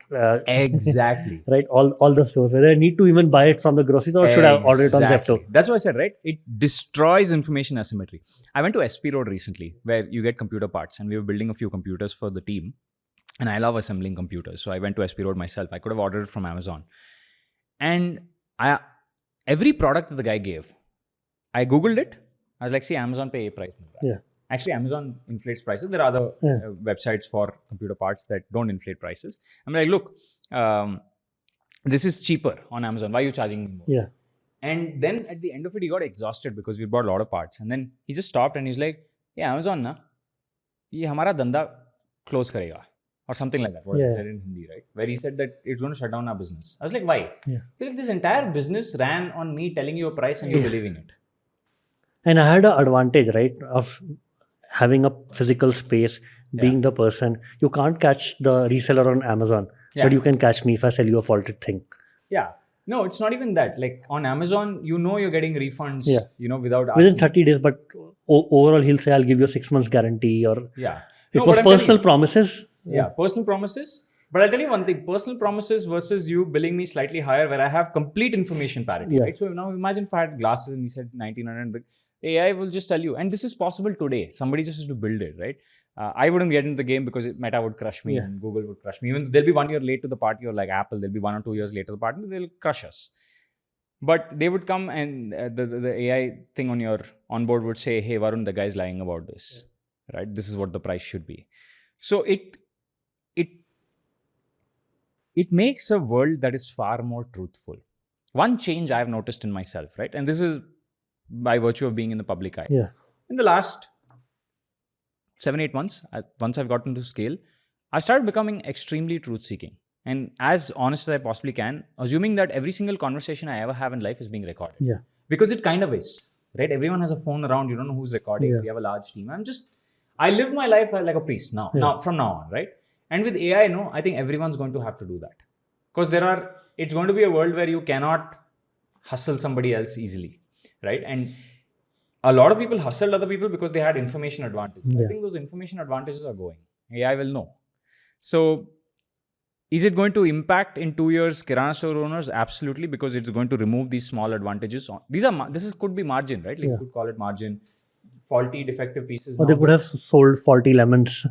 Exactly. Right, all the stores. Whether I need to even buy it from the grocery store or should I order it on Zepto? That's what I said, right? It destroys information asymmetry. I went to SP Road recently where you get computer parts and we were building a few computers for the team. And I love assembling computers. So I went to SP Road myself. I could have ordered it from Amazon. And every product that the guy gave, I Googled it. I was like, see, Amazon pay a price. Yeah. Actually, Amazon inflates prices. There are other websites for computer parts that don't inflate prices. I'm like, look, this is cheaper on Amazon. Why are you charging me more? Yeah. And then at the end of it, he got exhausted because we bought a lot of parts. And then he just stopped and he's like, yeah, Amazon na, ye hamara dhanda close karega. Or something like that, what I said in Hindi, right? Where he said that it's going to shut down our business. I was like, why? Yeah. He's like, this entire business ran on me telling you a price and you believing it. And I had an advantage, right, of having a physical space, being the person. You can't catch the reseller on Amazon, but you can catch me if I sell you a faulted thing. Yeah. No, it's not even that. Like on Amazon, you're getting refunds, Yeah. without asking. Within 30 days, but overall he'll say, I'll give you a 6 months guarantee, or Yeah. it No, was but I'm telling personal you. promises. Yeah, personal promises. But I'll tell you one thing, personal promises versus you billing me slightly higher where I have complete information parity, Yeah. right? So now imagine if I had glasses and he said 1900, the AI will just tell you, and this is possible today. Somebody just has to build it, right? I wouldn't get into the game because Meta would crush me and Google would crush me. Even though they'll be 1 year late to the party, or like Apple, they'll be 1 or 2 years late to the party, they'll crush us. But they would come and the AI thing on your onboard would say, hey, Varun, the guy's lying about this, right? This is what the price should be. So it makes a world that is far more truthful. One change I've noticed in myself, right? And this is by virtue of being in the public eye. Yeah. In the last 7-8 months, once I've gotten to scale, I started becoming extremely truth-seeking. And as honest as I possibly can, assuming that every single conversation I ever have in life is being recorded. Yeah. Because it kind of is, right? Everyone has a phone around. You don't know who's recording. Yeah. We have a large team. I live my life like a priest now from now on, right? And with AI, no, I think everyone's going to have to do that. Because it's going to be a world where you cannot hustle somebody else easily, right? And a lot of people hustled other people because they had information advantages. Yeah. I think those information advantages are going. AI will know. So is it going to impact in 2 years Kirana store owners? Absolutely, because it's going to remove these small advantages. Could be margin, right? Like you could call it margin. Faulty, defective pieces. Or they could have sold faulty lemons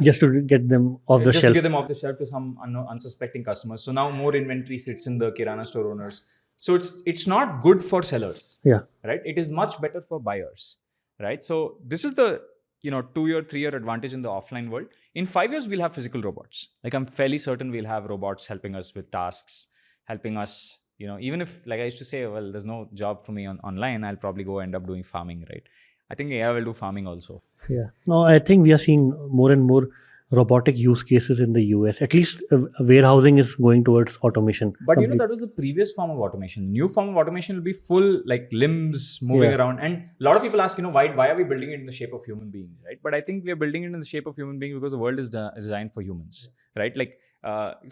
just to get them off the Just shelf. to get them off the shelf to some unsuspecting customers. So now more inventory sits in the Kirana store owners. So it's not good for sellers. Yeah. Right? It is much better for buyers. Right? So this is the 2-year, 3-year advantage in the offline world. In 5 years, we'll have physical robots. Like I'm fairly certain we'll have robots helping us with tasks, helping us, even if, like I used to say, well, there's no job for me online, I'll probably go end up doing farming, right? I think AI will do farming also. Yeah. No, I think we are seeing more and more robotic use cases in the US. At least warehousing is going towards automation. But that was the previous form of automation. New form of automation will be full like limbs moving around. And a lot of people ask, why are we building it in the shape of human beings, right? But I think we are building it in the shape of human beings because the world is designed for humans, right? Like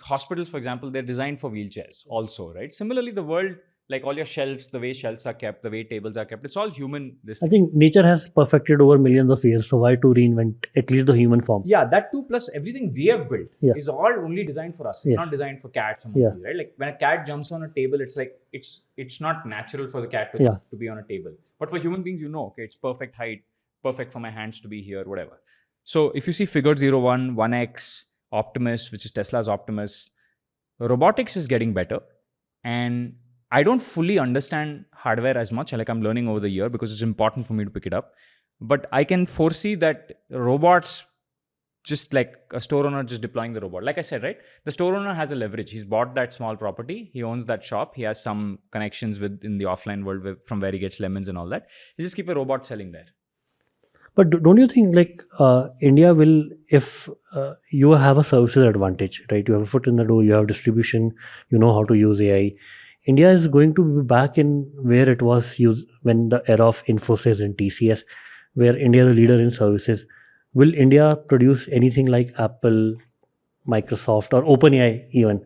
hospitals, for example, they're designed for wheelchairs also, right? Similarly, the world, like all your shelves, the way shelves are kept, the way tables are kept, it's all human. I think nature has perfected over millions of years, so why to reinvent at least the human form? Yeah, that too, plus everything we have built is all only designed for us. It's not designed for cats or monkeys, right? Like when a cat jumps on a table, it's like it's not natural for the cat to be on a table. But for human beings, okay, it's perfect height, perfect for my hands to be here, whatever. So if you see Figure 01, 1X, Optimus, which is Tesla's Optimus, robotics is getting better. And I don't fully understand hardware as much, like I'm learning over the year because it's important for me to pick it up. But I can foresee that robots, just like a store owner just deploying the robot. Like I said, right? The store owner has a leverage. He's bought that small property. He owns that shop. He has some connections in the offline world from where he gets lemons and all that. He'll just keep a robot selling there. But don't you think like India will, if you have a services advantage, right? You have a foot in the door, you have distribution, you know how to use AI. India is going to be back in where it was used when the era of Infosys and TCS, where India is the leader in services. Will India produce anything like Apple, Microsoft, or OpenAI even?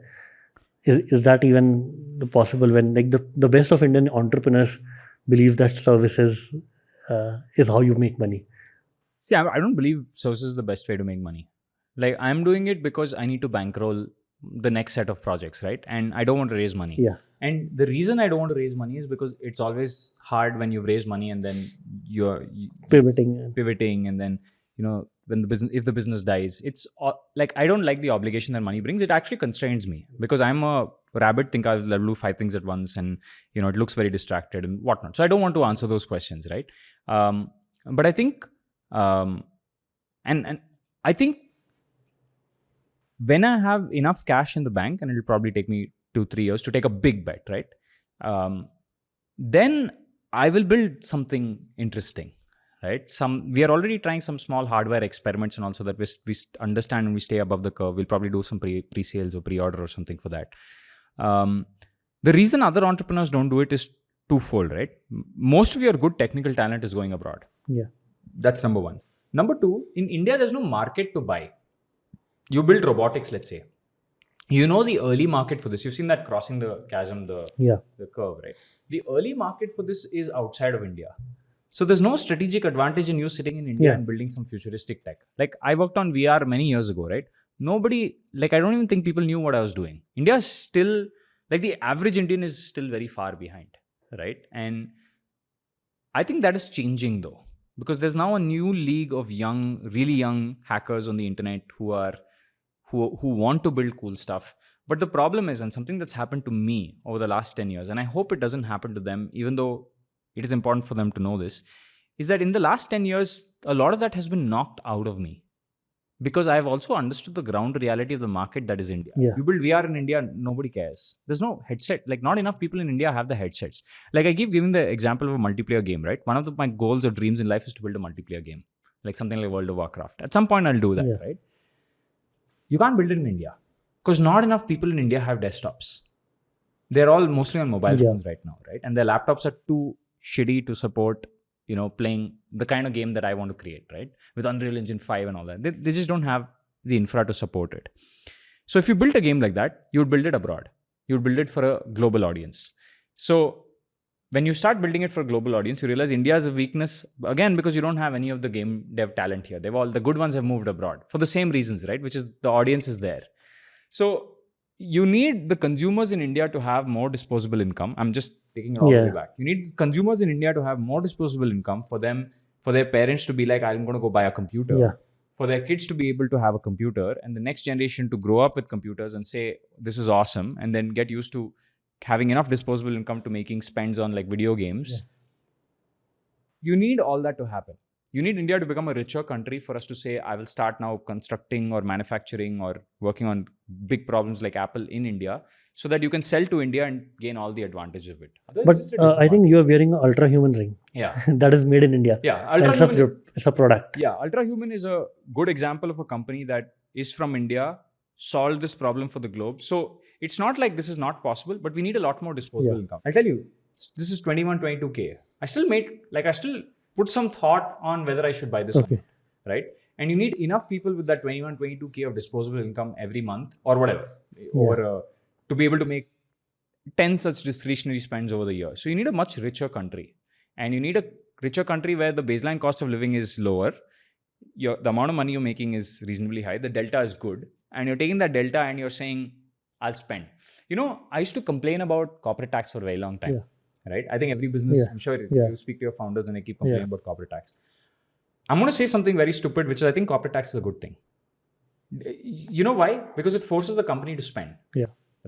Is that even possible when like the best of Indian entrepreneurs believe that services is how you make money? See, I don't believe services is the best way to make money. Like I'm doing it because I need to bankroll the next set of projects, right? And I don't want to raise money. Yeah. And the reason I don't want to raise money is because it's always hard when you've raised money and then you're pivoting and then, when if the business dies, it's like, I don't like the obligation that money brings. It actually constrains me because I'm a rabbit thinker. I'll do 5 things at once and, it looks very distracted and whatnot. So I don't want to answer those questions, right? But I think, and I think when I have enough cash in the bank, and it'll probably take me 2-3 years to take a big bet, right? Then I will build something interesting, right? We are already trying some small hardware experiments and also that we understand and we stay above the curve. We'll probably do some pre-sales or pre-order or something for that. The reason other entrepreneurs don't do it is twofold, right? Most of your good technical talent is going abroad. Yeah. That's number one. Number two, in India, there's no market to buy. You build robotics, let's say. the early market for this, you've seen that crossing the chasm, the curve, right? The early market for this is outside of India. So there's no strategic advantage in you sitting in India and building some futuristic tech. Like I worked on VR many years ago, right? Nobody, like I don't even think people knew what I was doing. India is still, like the average Indian is still very far behind, right? And I think that is changing though, because there's now a new league of young, really young hackers on the internet who want to build cool stuff. But the problem is, and something that's happened to me over the last 10 years, and I hope it doesn't happen to them, even though it is important for them to know this, is that in the last 10 years, a lot of that has been knocked out of me. Because I've also understood the ground reality of the market that is India. You build VR in India, nobody cares. There's no headset. Like not enough people in India have the headsets. Like I keep giving the example of a multiplayer game, right? One of my goals or dreams in life is to build a multiplayer game. Like something like World of Warcraft. At some point I'll do that, right? You can't build it in India. Because not enough people in India have desktops. They're all mostly on mobile phones right now, right? And their laptops are too shitty to support playing the kind of game that I want to create, right? With Unreal Engine 5 and all that. They just don't have the infra to support it. So if you built a game like that, you would build it abroad. You would build it for a global audience. So when you start building it for a global audience, you realize India is a weakness, again, because you don't have any of the game dev talent here. The good ones have moved abroad for the same reasons, right? Which is the audience is there. So you need the consumers in India to have more disposable income. I'm just taking it all the way back. You need consumers in India to have more disposable income for their parents to be like, I'm going to go buy a computer. For their kids to be able to have a computer, and the next generation to grow up with computers and say, this is awesome, and then get used to having enough disposable income to making spends on like video games. You need all that to happen. You need India to become a richer country for us to say, I will start now constructing or manufacturing or working on big problems like Apple in India, so that you can sell to India and gain all the advantage of it. But I think you are wearing an Ultra Human ring. Yeah. That is made in India. Yeah. It's a product. Yeah. Ultra Human is a good example of a company that is from India, solved this problem for the globe. So it's not like this is not possible, but we need a lot more disposable income. I'll tell you, this is 21, 22K. I still put some thought on whether I should buy this or not, right? And you need enough people with that 21, 22K of disposable income every month or whatever, to be able to make 10 such discretionary spends over the year. So you need a much richer country. And you need a richer country where the baseline cost of living is lower. The amount of money you're making is reasonably high. The delta is good. And you're taking that delta and you're saying, I'll spend. I used to complain about corporate tax for a very long time. Right? I think every business, I'm sure you speak to your founders and they keep complaining about corporate tax. I'm going to say something very stupid, which is I think corporate tax is a good thing. You know why? Because it forces the company to spend.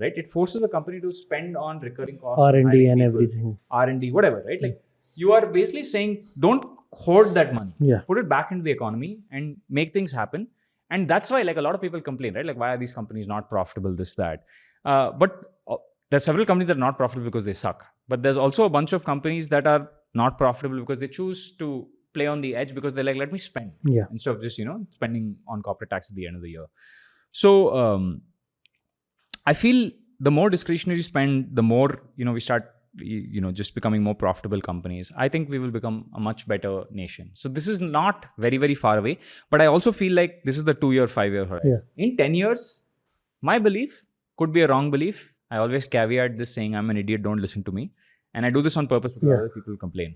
Right? It forces the company to spend on recurring costs. R&D and everything. R&D, whatever, right? Like you are basically saying, don't hoard that money. Put it back into the economy and make things happen. And that's why like a lot of people complain, right? Like why are these companies not profitable, this, that. But there's several companies that are not profitable because they suck. But there's also a bunch of companies that are not profitable because they choose to play on the edge because they're like, let me spend instead of just, spending on corporate tax at the end of the year. So I feel the more discretionary spend, the more, we start, just becoming more profitable companies. I think we will become a much better nation. So this is not very, very far away. But I also feel like this is the 2-year, 5-year horizon. In 10 years, my belief could be a wrong belief. I always caveat this saying, I'm an idiot, don't listen to me. And I do this on purpose because other people complain.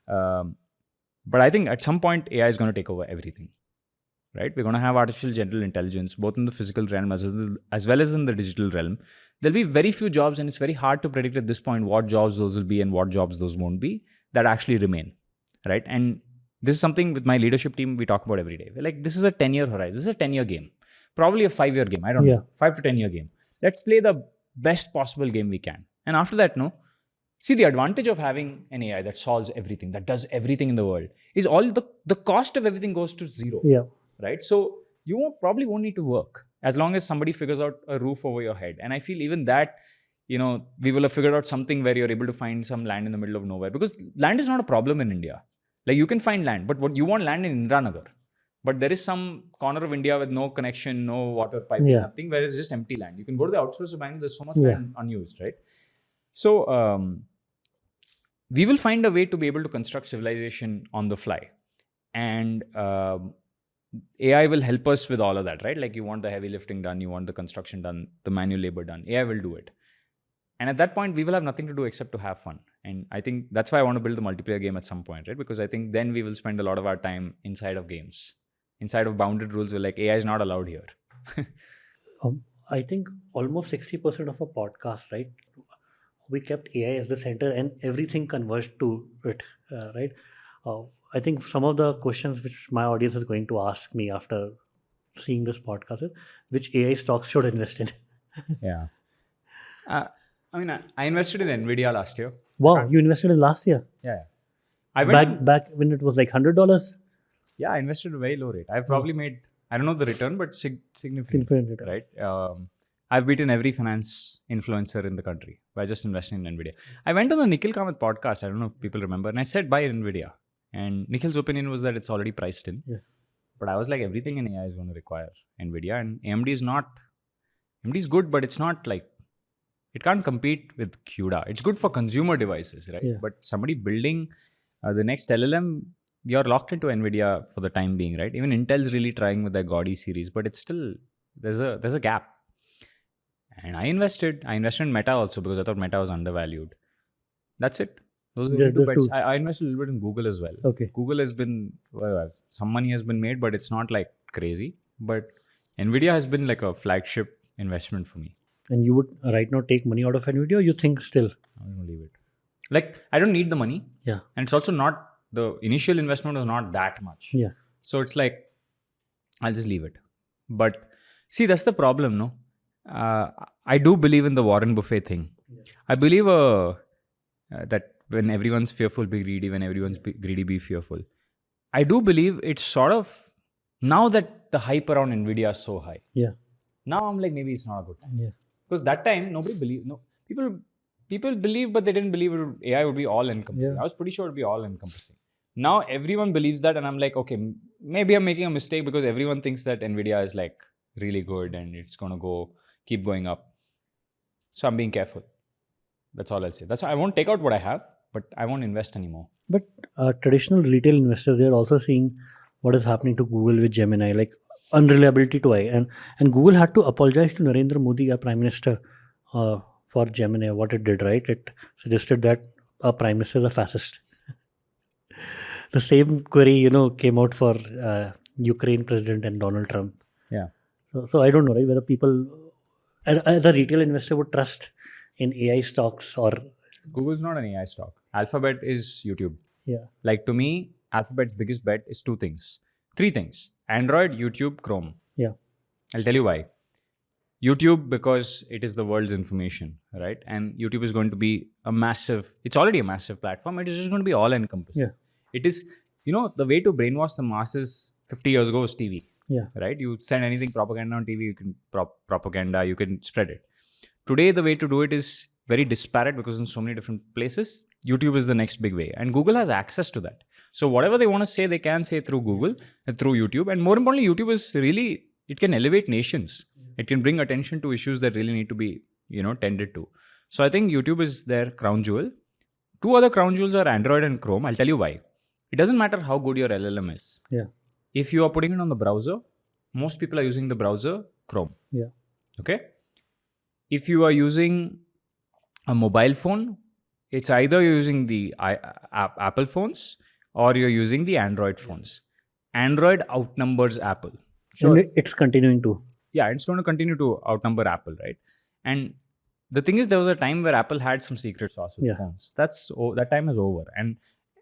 But I think at some point, AI is going to take over everything. Right? We're going to have artificial general intelligence, both in the physical realm as well as in the digital realm. There'll be very few jobs, and it's very hard to predict at this point what jobs those will be and what jobs those won't be that actually remain. Right? And this is something with my leadership team we talk about every day. We're like, this is a 10-year horizon. This is a 10-year game. Probably a 5-year game. I don't know. 5 to 10-year game. Let's play the best possible game we can. And after that, see, the advantage of having an AI that solves everything, that does everything in the world, is all the cost of everything goes to zero. Right? So you probably won't need to work as long as somebody figures out a roof over your head. And I feel even that, we will have figured out something where you're able to find some land in the middle of nowhere, because land is not a problem in India. Like you can find land, but what you want land in Indranagar. But there is some corner of India with no connection, no water piping, nothing, where it's just empty land. You can go to the outskirts of Bangalore, there's so much land unused, right? So we will find a way to be able to construct civilization on the fly. And AI will help us with all of that, right? Like you want the heavy lifting done, you want the construction done, the manual labor done. AI will do it. And at that point, we will have nothing to do except to have fun. And I think that's why I want to build the multiplayer game at some point, right? Because I think then we will spend a lot of our time inside of games. Inside of bounded rules, we're like, AI is not allowed here. I think almost 60% of a podcast, right? We kept AI as the center and everything converged to it, right? I think some of the questions which my audience is going to ask me after seeing this podcast is which AI stocks should invest in. Yeah. I mean, I invested in NVIDIA last year. Wow, you invested in last year? Yeah. I went Back when it was like $100? Yeah, I invested at a very low rate. I've probably made, I don't know the return, but significant, Significant. right? I've beaten every finance influencer in the country by just investing in NVIDIA. I went on the Nikhil Kamath podcast, I don't know if people remember, and I said buy NVIDIA. And Nikhil's opinion was that it's already priced in. Yeah. But I was like, everything in AI is going to require NVIDIA. And AMD is good, but it's not like, it can't compete with CUDA. It's good for consumer devices, right? Yeah. But somebody building the next LLM, you're locked into NVIDIA for the time being, right? Even Intel's really trying with their Gaudi series, but it's still, there's a gap. And I invested in Meta also because I thought Meta was undervalued. That's it. Those are the two bets. I invested a little bit in Google as well. Okay. Google has been, some money has been made, but it's not like crazy. But NVIDIA has been like a flagship investment for me. And you would right now take money out of NVIDIA or you think still? I'm going to leave it. Like, I don't need the money. Yeah. And it's also not, the initial investment was not that much. Yeah. So it's like, I'll just leave it. But see, that's the problem, no? I do believe in the Warren Buffett thing. Yeah. I believe that when everyone's fearful, be greedy. When everyone's greedy, be fearful. I do believe it's sort of, now that the hype around NVIDIA is so high. Yeah. Now I'm like, maybe it's not a good time. Yeah. Because that time, nobody believed. No, people believed, but they didn't believe AI would be all encompassing. Yeah. I was pretty sure it would be all encompassing. Now everyone believes that, and I'm like, okay, maybe I'm making a mistake because everyone thinks that NVIDIA is like really good and it's going to keep going up. So I'm being careful. That's all I'll say. That's why I won't take out what I have, but I won't invest anymore. But traditional retail investors, they're also seeing what is happening to Google with Gemini, like unreliability to AI. And Google had to apologize to Narendra Modi, our Prime Minister, for Gemini, what it did, right? It suggested that our Prime Minister is a fascist. The same query, came out for Ukraine President and Donald Trump. Yeah. So I don't know, right, whether people, as a retail investor, would trust in AI stocks or... Google's not an AI stock. Alphabet is YouTube. Yeah. Like to me, Alphabet's biggest bet is three things. Android, YouTube, Chrome. Yeah. I'll tell you why. YouTube, because it is the world's information, right? And YouTube is going to be it's already a massive platform. It is just going to be all encompassing. Yeah. It is, the way to brainwash the masses 50 years ago was TV. Yeah. Right? You send anything propaganda on TV, you can propaganda, you can spread it. Today, the way to do it is very disparate because in so many different places. YouTube is the next big way. And Google has access to that. So whatever they want to say, they can say through Google, through YouTube. And more importantly, YouTube is really, it can elevate nations. It can bring attention to issues that really need to be, tended to. So I think YouTube is their crown jewel. Two other crown jewels are Android and Chrome. I'll tell you why. It doesn't matter how good your LLM is. Yeah. If you are putting it on the browser, most people are using the browser Chrome. Yeah. Okay. If you are using a mobile phone, it's either you're using the Apple phones or you're using the Android phones. Android outnumbers Apple. Sure. And it's continuing to. Yeah, it's going to continue to outnumber Apple, right? And the thing is, there was a time where Apple had some secret sauce with phones. That time is over. And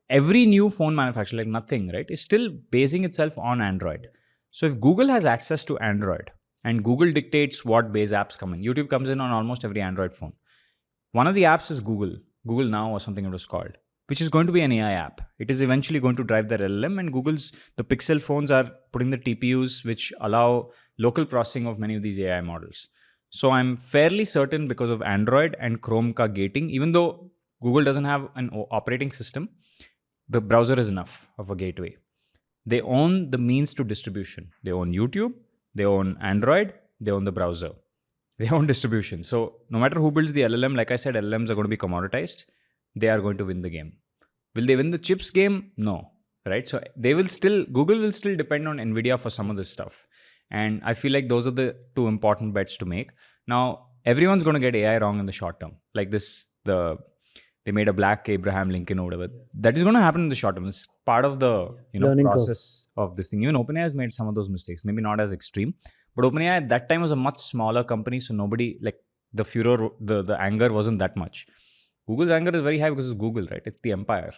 every new phone manufacturer, like nothing, right, is still basing itself on Android. So if Google has access to Android and Google dictates what base apps come in, YouTube comes in on almost every Android phone. One of the apps is Google Now or something it was called, which is going to be an AI app. It is eventually going to drive their LLM, and the Pixel phones are putting the TPUs which allow local processing of many of these AI models. So I'm fairly certain because of Android and Chrome ka gating, even though Google doesn't have an operating system, the browser is enough of a gateway. They own the means to distribution. They own YouTube, they own Android, they own the browser. They own distribution. So no matter who builds the LLM, like I said, LLMs are going to be commoditized. They are going to win the game. Will they win the chips game? No. right? So Google will still depend on Nvidia for some of this stuff. And I feel like those are the two important bets to make. Now, everyone's going to get AI wrong in the short term. Like they made a black Abraham Lincoln or whatever. That is going to happen in the short term. It's part of the Learning curve. process of this thing. Even OpenAI has made some of those mistakes, maybe not as extreme, but OpenAI at that time was a much smaller company, so nobody, like, the furor, the anger wasn't that much. Google's anger is very high because it's Google, right? It's the empire,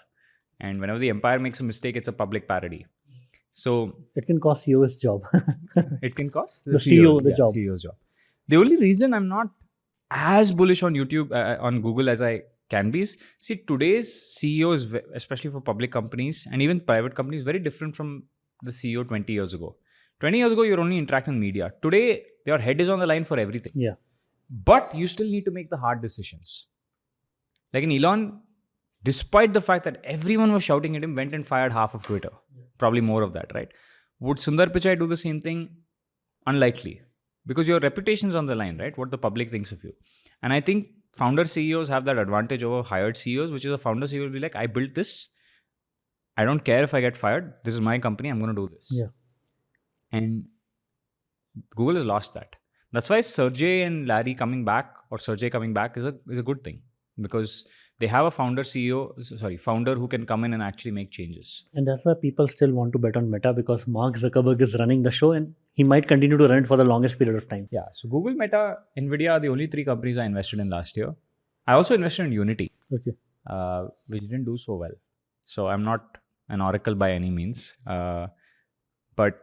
and whenever the empire makes a mistake, it's a public parody. So It can cost you his job. it can cost The CEO the job. CEO's job. The only reason I'm not as bullish on YouTube, on Google as I can be is, see, today's CEO is, especially for public companies and even private companies, very different from the CEO 20 years ago. 20 years ago, you're only interacting with media. Today, your head is on the line for everything. Yeah. But you still need to make the hard decisions. Like in Elon, despite the fact that everyone was shouting at him, went and fired half of Twitter. Probably more of that, right? Would Sundar Pichai do the same thing? Unlikely. Because your reputation is on the line, right? What the public thinks of you. And I think founder CEOs have that advantage over hired CEOs, which is a founder CEO will be like, I built this. I don't care if I get fired. This is my company. I'm going to do this. Yeah. And Google has lost that. That's why Sergey and Larry coming back, or Sergey coming back, is a good thing, because they have a founder who can come in and actually make changes. And that's why people still want to bet on Meta, because Mark Zuckerberg is running the show and he might continue to run it for the longest period of time. Yeah. So Google, Meta, Nvidia are the only three companies I invested in last year. I also invested in Unity, Okay. which didn't do so well. So I'm not an oracle by any means. But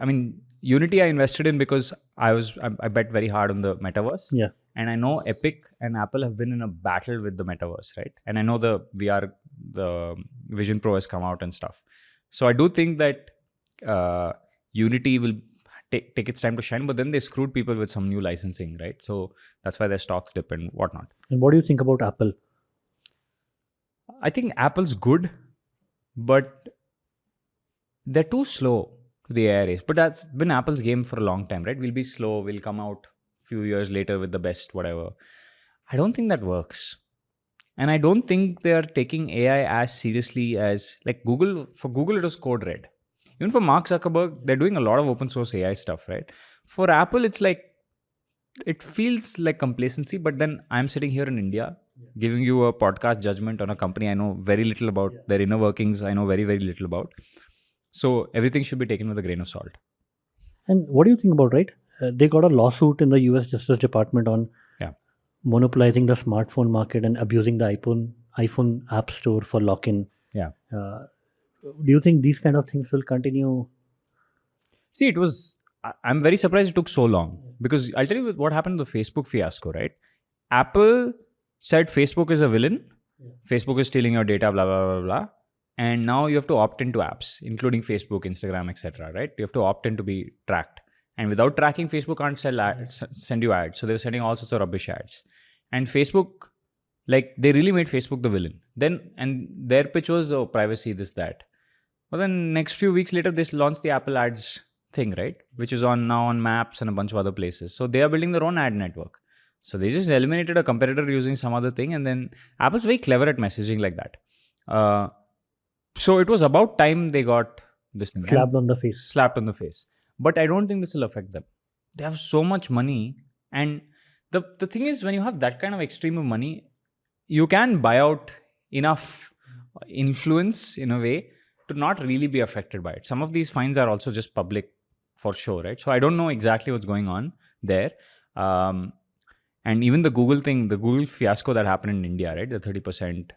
I mean, Unity I invested in because I bet very hard on the metaverse. Yeah. And I know Epic and Apple have been in a battle with the metaverse, right? And I know the Vision Pro has come out and stuff. So I do think that Unity will take its time to shine, but then they screwed people with some new licensing, right? So that's why their stocks dip and whatnot. And what do you think about Apple? I think Apple's good, but they're too slow to the AI race. But that's been Apple's game for a long time, right? We'll be slow, we'll come out few years later with the best whatever. I don't think that works. And I don't think they're taking AI as seriously as, like, Google. For Google, it was code red. Even for Mark Zuckerberg, they're doing a lot of open source AI stuff, right? For Apple, it's like, it feels like complacency, but then I'm sitting here in India giving you a podcast judgment on a company I know very little about. Their inner workings I know very, very little about. So everything should be taken with a grain of salt. And what do you think about, right? They got a lawsuit in the US Justice Department on monopolizing the smartphone market and abusing the iPhone App Store for lock-in. Yeah. Do you think these kind of things will continue? See, I'm very surprised it took so long, because I'll tell you what happened to the Facebook fiasco, right? Apple said Facebook is a villain. Facebook is stealing your data, blah, blah, blah, blah. And now you have to opt into apps, including Facebook, Instagram, etc. Right? You have to opt in to be tracked. And without tracking, Facebook can't send you ads. So they're sending all sorts of rubbish ads. And Facebook, like, they really made Facebook the villain. And their pitch was, oh, privacy, this, that. But then next few weeks later, they launched the Apple Ads thing, right? Which is now on Maps and a bunch of other places. So they are building their own ad network. So they just eliminated a competitor using some other thing. And then Apple's very clever at messaging like that. So it was about time they got this thing. Slapped on the face. But I don't think this will affect them. They have so much money. And the thing is, when you have that kind of extreme of money, you can buy out enough influence in a way to not really be affected by it. Some of these fines are also just public for sure, right? So I don't know exactly what's going on there. And even the Google thing, the Google fiasco that happened in India, right? The 30%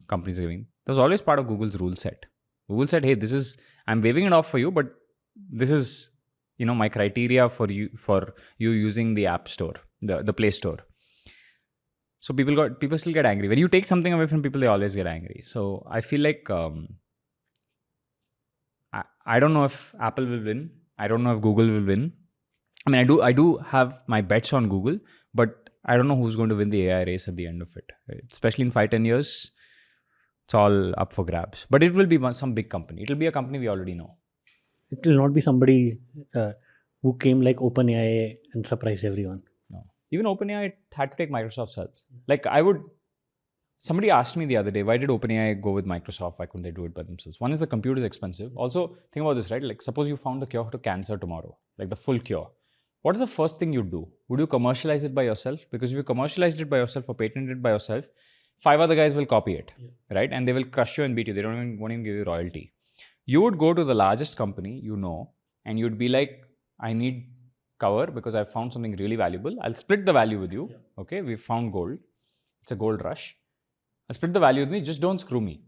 companies giving. That was always part of Google's rule set. Google said, hey, I'm waiving it off for you, but this is, my criteria for you using the App Store, the Play Store. So people still get angry. When you take something away from people, they always get angry. So I feel like I don't know if Apple will win. I don't know if Google will win. I mean, I do have my bets on Google, but I don't know who's going to win the AI race at the end of it. Right? Especially in 5-10 years, it's all up for grabs. But it will be some big company. It will be a company we already know. It will not be somebody who came like OpenAI and surprised everyone. No. Even OpenAI had to take Microsoft's help. Like, somebody asked me the other day, why did OpenAI go with Microsoft? Why couldn't they do it by themselves? One is the computer is expensive. Also, think about this, right? Like, suppose you found the cure to cancer tomorrow, like the full cure. What is the first thing you'd do? Would you commercialize it by yourself? Because if you commercialized it by yourself or patented it by yourself, 5 other guys will copy it, right? And they will crush you and beat you. They won't even give you royalty. You would go to the largest company, and you'd be like, I need cover because I found something really valuable. I'll split the value with you. Yeah. Okay, we found gold. It's a gold rush. I'll split the value with me. Just don't screw me.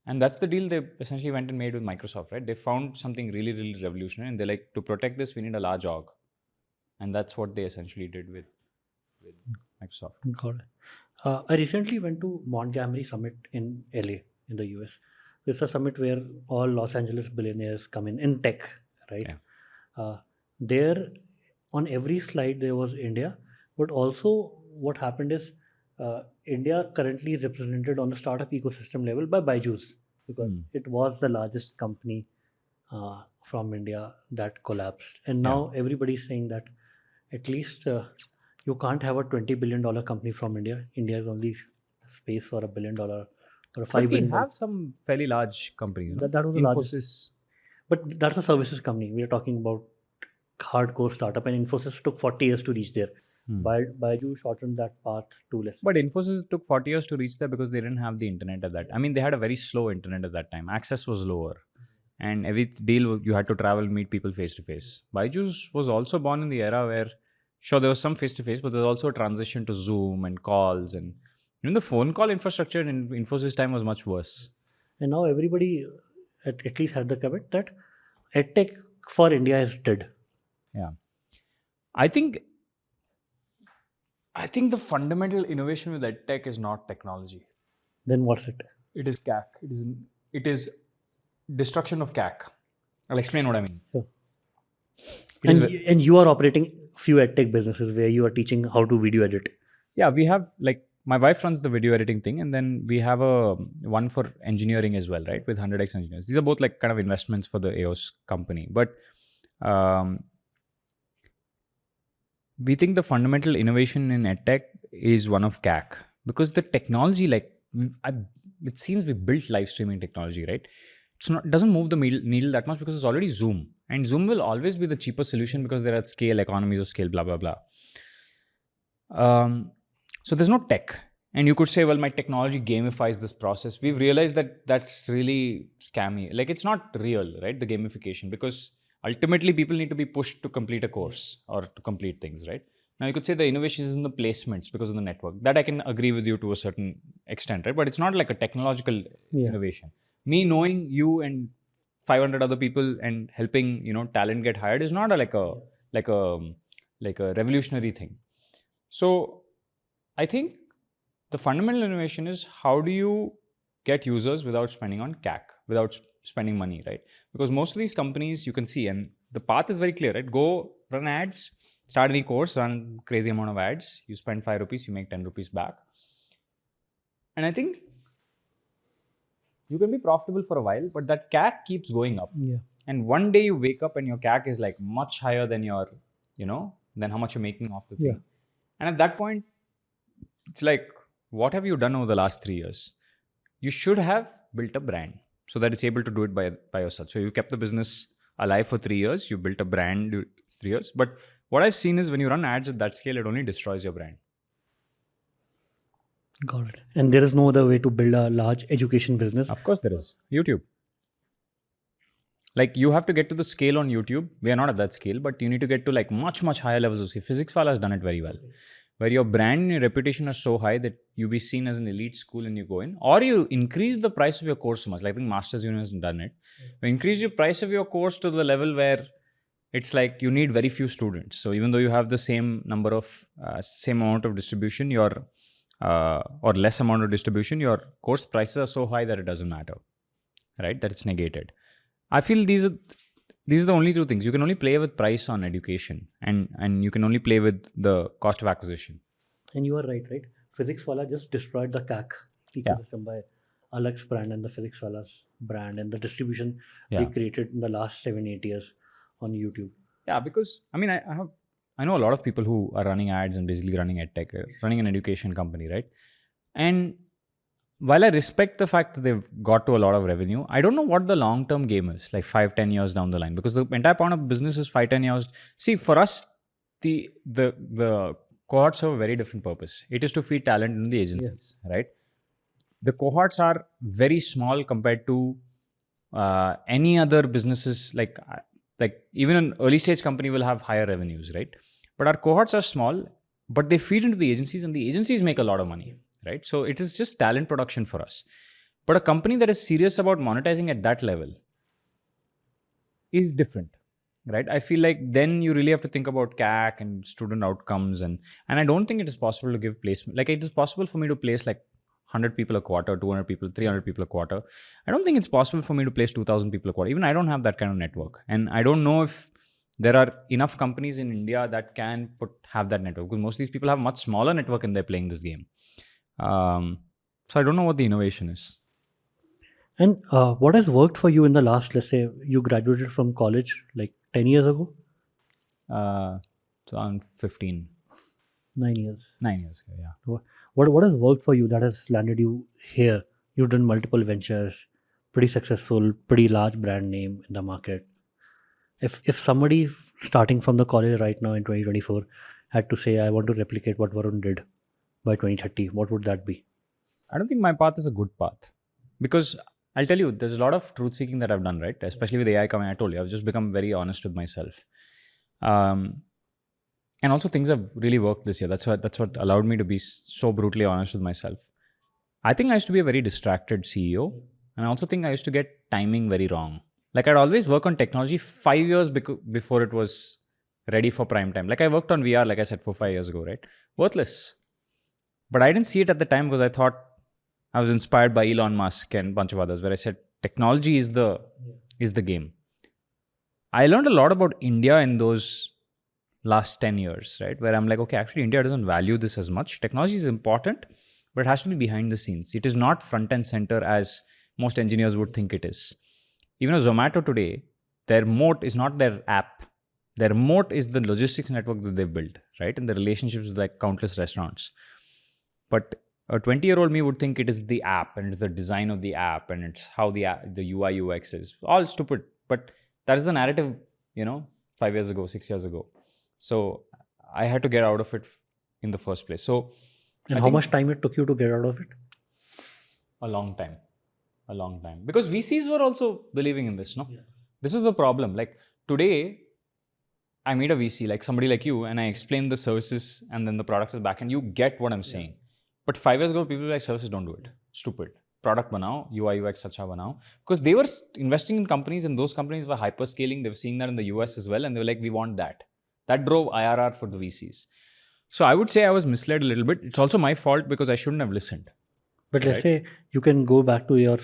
And that's the deal they essentially went and made with Microsoft, right? They found something really, really revolutionary, and they're like, to protect this, we need a large org. And that's what they essentially did with Microsoft. Got it. I recently went to Montgomery Summit in LA, in the US. It's a summit where all Los Angeles billionaires come in tech, right? Yeah. There, on every slide, there was India. But also, what happened is, India currently is represented on the startup ecosystem level by Byju's, because it was the largest company from India that collapsed. And now everybody's saying that at least you can't have a $20 billion company from India. India is only space for $1 billion or a $5 billion. We have some fairly large companies. That was the largest. But that's a services company. We are talking about hardcore startup, and Infosys took 40 years to reach there. Byju shortened that path to less. But Infosys took 40 years to reach there because they didn't have the internet at that. I mean, they had a very slow internet at that time. Access was lower. And every deal you had to travel and meet people face to face. Byju's was also born in the era where, sure, there was some face to face, but there was also a transition to Zoom and calls. And even the phone call infrastructure in Infosys time was much worse. And now everybody at least had the comment that EdTech for India is dead. Yeah. I think the fundamental innovation with EdTech is not technology. Then what's it? It is CAC. It is destruction of CAC. I'll explain what I mean. Sure. And you are operating few EdTech businesses where you are teaching how to video edit. Yeah, we have, like, my wife runs the video editing thing, and then we have one for engineering as well, right? With 100x engineers. These are both like kind of investments for the EOS company. But we think the fundamental innovation in EdTech is one of CAC, because the technology, like, it seems we built live streaming technology, right? It doesn't move the needle that much because it's already Zoom, and Zoom will always be the cheaper solution because they're at scale, economies of scale, blah, blah, blah. So there's no tech. And you could say, well, my technology gamifies this process. We've realized that that's really scammy. Like, it's not real, right? The gamification, because ultimately people need to be pushed to complete a course or to complete things, right? Now, you could say the innovation is in the placements because of the network. That I can agree with you to a certain extent, right? But it's not like a technological innovation. Me knowing you and 500 other people and helping, talent get hired is not like a revolutionary thing. So I think the fundamental innovation is, how do you get users without spending on CAC, without spending money, right? Because most of these companies, you can see, and the path is very clear, right? Go run ads, start any course, run crazy amount of ads. You spend 5 rupees, you make 10 rupees back. And I think you can be profitable for a while, but that CAC keeps going up. Yeah. And one day you wake up and your CAC is like much higher than your, than how much you're making off the thing. Yeah. And at that point, it's like, what have you done over the last 3 years? You should have built a brand so that it's able to do it by yourself. So you kept the business alive for 3 years. You built a brand 3 years. But what I've seen is when you run ads at that scale, it only destroys your brand. Got it. And there is no other way to build a large education business? Of course there is. YouTube. Like, you have to get to the scale on YouTube. We are not at that scale, but you need to get to like much, much higher levels of scale. Physics Wala has done it very well. Where your brand and your reputation are so high that you be seen as an elite school and you go in. Or you increase the price of your course so much. Like, I think Masters Union has done it. You increase your price of your course to the level where it's like you need very few students. So even though you have the same number of, same amount of distribution, or less amount of distribution, your course prices are so high that it doesn't matter, right? That it's negated. I feel these are the only two things. You can only play with price on education, and you can only play with the cost of acquisition. And you are right? Physics Wala just destroyed the CAC ecosystem by Alex's brand and the Physics Wala's brand and the distribution they created in the last 7-8 years on YouTube. Yeah, because I mean, I know a lot of people who are running ads and basically running EdTech, running an education company, right? And while I respect the fact that they've got to a lot of revenue, I don't know what the long-term game is, like 5-10 years down the line, because the entire point of business is 5-10 years. See, for us, the cohorts have a very different purpose. It is to feed talent in the agencies, right? The cohorts are very small compared to any other businesses. Like even an early stage company will have higher revenues, right? But our cohorts are small, but they feed into the agencies, and the agencies make a lot of money, right? So it is just talent production for us. But a company that is serious about monetizing at that level is different, right? I feel like then you really have to think about CAC and student outcomes, and I don't think it is possible to give placement. Like, it is possible for me to place like 100 people a quarter, 200 people, 300 people a quarter. I don't think it's possible for me to place 2,000 people a quarter. Even I don't have that kind of network, and I don't know if there are enough companies in India that can have that network, because most of these people have much smaller network and they're playing this game. So I don't know what the innovation is. And what has worked for you in the last, let's say, you graduated from college like 10 years ago? So I'm 15. 9 years. 9 years ago, yeah. What has worked for you that has landed you here? You've done multiple ventures, pretty successful, pretty large brand name in the market. If somebody starting from the college right now in 2024 had to say, I want to replicate what Varun did by 2030, what would that be? I don't think my path is a good path, because I'll tell you, there's a lot of truth seeking that I've done, right? Especially with AI coming. I told you, I've just become very honest with myself. And also things have really worked this year. That's what allowed me to be so brutally honest with myself. I think I used to be a very distracted CEO. And I also think I used to get timing very wrong. Like, I'd always work on technology 5 years before it was ready for prime time. Like, I worked on VR, like I said, 4-5 years ago, right? Worthless. But I didn't see it at the time because I thought I was inspired by Elon Musk and a bunch of others, where I said technology is the game. I learned a lot about India in those last 10 years, right? Where I'm like, okay, actually India doesn't value this as much. Technology is important, but it has to be behind the scenes. It is not front and center as most engineers would think it is. Even a Zomato today, their moat is not their app. Their moat is the logistics network that they've built, right? And the relationships with like countless restaurants. But a 20-year-old me would think it is the app, and it's the design of the app, and it's how the UI UX is. All stupid. But that is the narrative, 5 years ago, 6 years ago. So I had to get out of it in the first place. So, and how much time it took you to get out of it? A long time. Because VCs were also believing in this, no? Yeah. This is the problem. Like, today, I meet a VC, like somebody like you, and I explain the services and then the product at the back, and you get what I'm saying. But 5 years ago, people were like, services don't do it. Stupid. Product banao, UI UX acha banao. Because they were investing in companies, and those companies were hyperscaling. They were seeing that in the US as well, and they were like, we want that. That drove IRR for the VCs. So I would say I was misled a little bit. It's also my fault because I shouldn't have listened. But let's say you can go back to your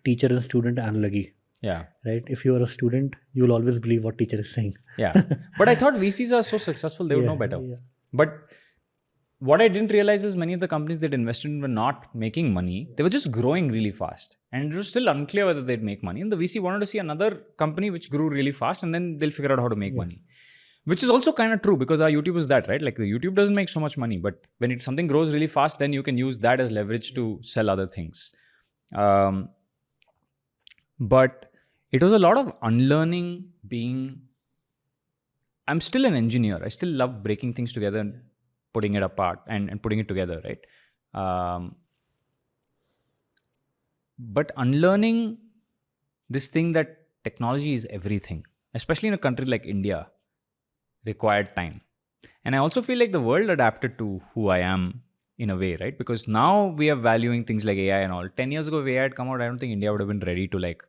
teacher and student analogy. Yeah. Right? If you are a student, you will always believe what teacher is saying. Yeah. But I thought VCs are so successful, they would know better. Yeah. But what I didn't realize is many of the companies that invested in were not making money. They were just growing really fast. And it was still unclear whether they'd make money. And the VC wanted to see another company which grew really fast, and then they'll figure out how to make money. Which is also kind of true, because our YouTube is that, right? Like, the YouTube doesn't make so much money, but when something grows really fast, then you can use that as leverage to sell other things. But it was a lot of unlearning. I'm still an engineer. I still love breaking things together and putting it apart and putting it together, right? But unlearning this thing that technology is everything, especially in a country like India, required time. And I also feel like the world adapted to who I am in a way, right? Because now we are valuing things like AI and all. 10 years ago, if AI had come out, I don't think India would have been ready to like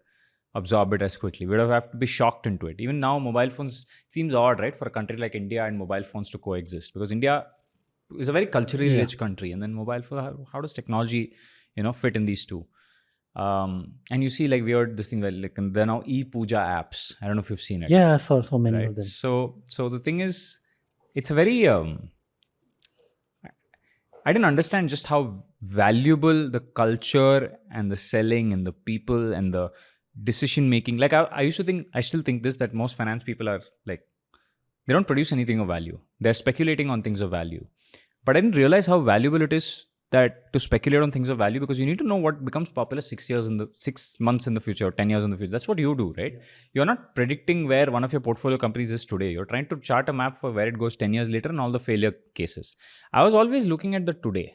absorb it as quickly. We would have to be shocked into it. Even now, mobile phones seems odd, right? For a country like India and mobile phones to coexist, because India is a very culturally rich country. And then mobile phone, how does technology, fit in these two? And you see, like, we heard this thing like there are now e-puja apps. I don't know if you've seen it. Yeah, I saw so many of them. So the thing is, it's a very I didn't understand just how valuable the culture and the selling and the people and the decision making. Like, I still think this, that most finance people are like, they don't produce anything of value. They're speculating on things of value. But I didn't realize how valuable it is that to speculate on things of value, because you need to know what becomes popular 6 months in the future or 10 years in the future. That's what you do, right? You're not predicting where one of your portfolio companies is today. You're trying to chart a map for where it goes 10 years later and all the failure cases. I was always looking at the today,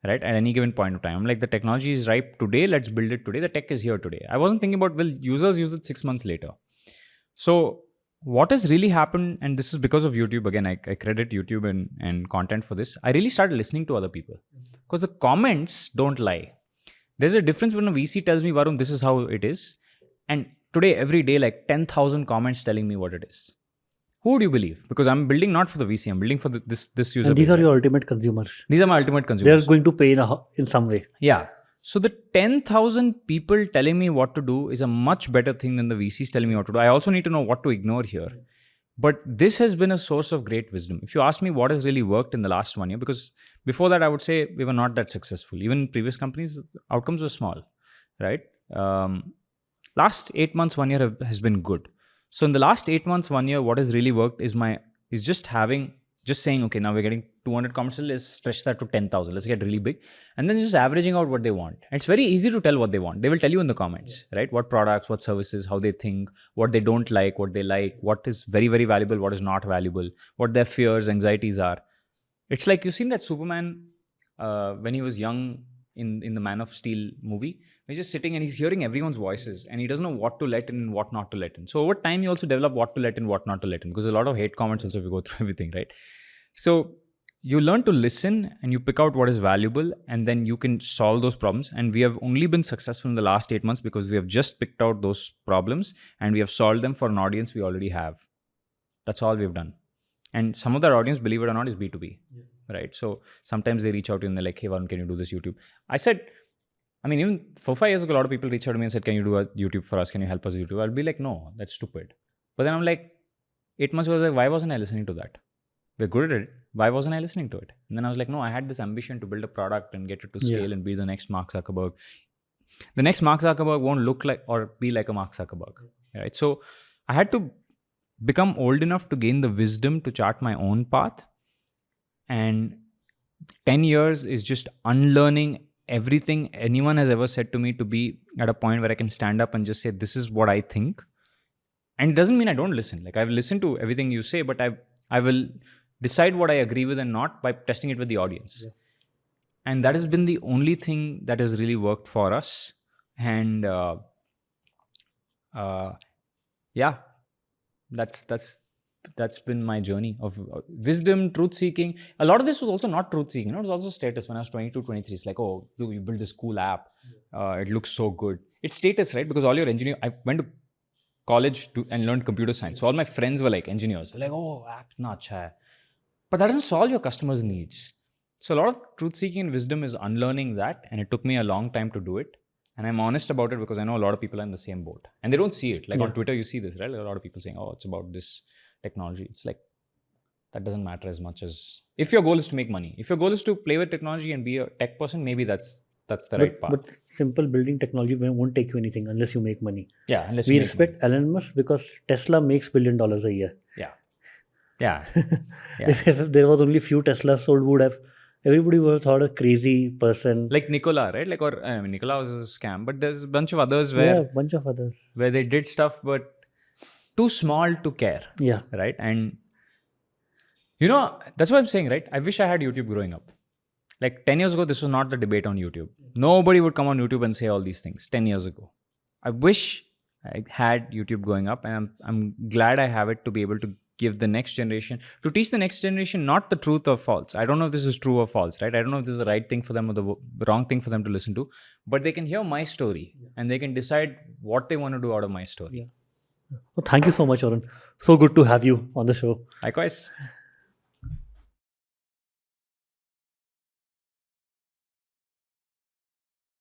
right? At any given point of time. I'm like, the technology is ripe today. Let's build it today. The tech is here today. I wasn't thinking about, will users use it 6 months later? So what has really happened, and this is because of YouTube, again, I credit YouTube and content for this. I really started listening to other people because the comments don't lie. There's a difference when a VC tells me, Varun, this is how it is. And today, every day, like 10,000 comments telling me what it is. Who do you believe? Because I'm building not for the VC, I'm building for this user. And these are your ultimate consumers. These are my ultimate consumers. They're going to pay in some way. Yeah. So the 10,000 people telling me what to do is a much better thing than the VCs telling me what to do. I also need to know what to ignore here. But this has been a source of great wisdom. If you ask me what has really worked in the last 1 year, because before that, I would say we were not that successful. Even previous companies, outcomes were small, right? Last 8 months, 1 year has been good. So in the last 8 months, 1 year, what has really worked is just saying, okay, now we're getting 200 comments, let's stretch that to 10,000. Let's get really big. And then just averaging out what they want. And it's very easy to tell what they want. They will tell you in the comments, right? What products, what services, how they think, what they don't like, what they like, what is very, very valuable, what is not valuable, what their fears, anxieties are. It's like, you've seen that Superman when he was young in the Man of Steel movie. He's just sitting and he's hearing everyone's voices and he doesn't know what to let in and what not to let in. So over time, you also develop what to let in, what not to let in, because a lot of hate comments also if you go through everything, right? So you learn to listen and you pick out what is valuable and then you can solve those problems. And we have only been successful in the last 8 months because we have just picked out those problems and we have solved them for an audience we already have. That's all we've done. And some of that audience, believe it or not, is B2B, right? So sometimes they reach out to you and they're like, hey, Varun, can you do this YouTube? I said, even 4-5 years ago, a lot of people reached out to me and said, can you do a YouTube for us? Can you help us YouTube? I'll be like, no, that's stupid. But then I'm like, 8 months ago, I was like, why wasn't I listening to that? We're good at it. Why wasn't I listening to it? And then I was like, no, I had this ambition to build a product and get it to scale and be the next Mark Zuckerberg. The next Mark Zuckerberg won't look like or be like a Mark Zuckerberg, right? So I had to become old enough to gain the wisdom to chart my own path. And 10 years is just unlearning everything anyone has ever said to me to be at a point where I can stand up and just say, this is what I think. And it doesn't mean I don't listen. Like, I've listened to everything you say, but I will decide what I agree with and not by testing it with the audience. Yeah. And that has been the only thing that has really worked for us. And that's been my journey of wisdom, truth seeking. A lot of this was also not truth seeking. It was also status. When I was 22, 23, it's like, oh, you built this cool app. It looks so good. It's status, right? Because all your engineers, I went to college and learned computer science. So all my friends were like engineers. They're like, oh, app na acha hai. But that doesn't solve your customers' needs. So a lot of truth seeking and wisdom is unlearning that. And it took me a long time to do it. And I'm honest about it because I know a lot of people are in the same boat. And they don't see it. Like on Twitter, you see this, right? A lot of people saying, oh, it's about this technology. It's like, that doesn't matter as much as... If your goal is to make money. If your goal is to play with technology and be a tech person, maybe that's the right path. But simple building technology won't take you anything unless you make money. Yeah, unless we respect Elon Musk because Tesla makes $1 billion a year. Yeah. If there was only few Teslas sold, everybody would have thought a crazy person. Like Nikola, right? Nikola was a scam, but there's a bunch of others where they did stuff, but too small to care. Yeah. Right? And that's what I'm saying, right? I wish I had YouTube growing up. Like 10 years ago, this was not the debate on YouTube. Nobody would come on YouTube and say all these things 10 years ago. I wish I had YouTube going up, and I'm glad I have it to be able to give the next generation, to teach the next generation not the truth or false. I don't know if this is true or false, right? I don't know if this is the right thing for them or the wrong thing for them to listen to, but they can hear my story and they can decide what they want to do out of my story. Well, thank you so much, Varun. So good to have you on the show. Likewise.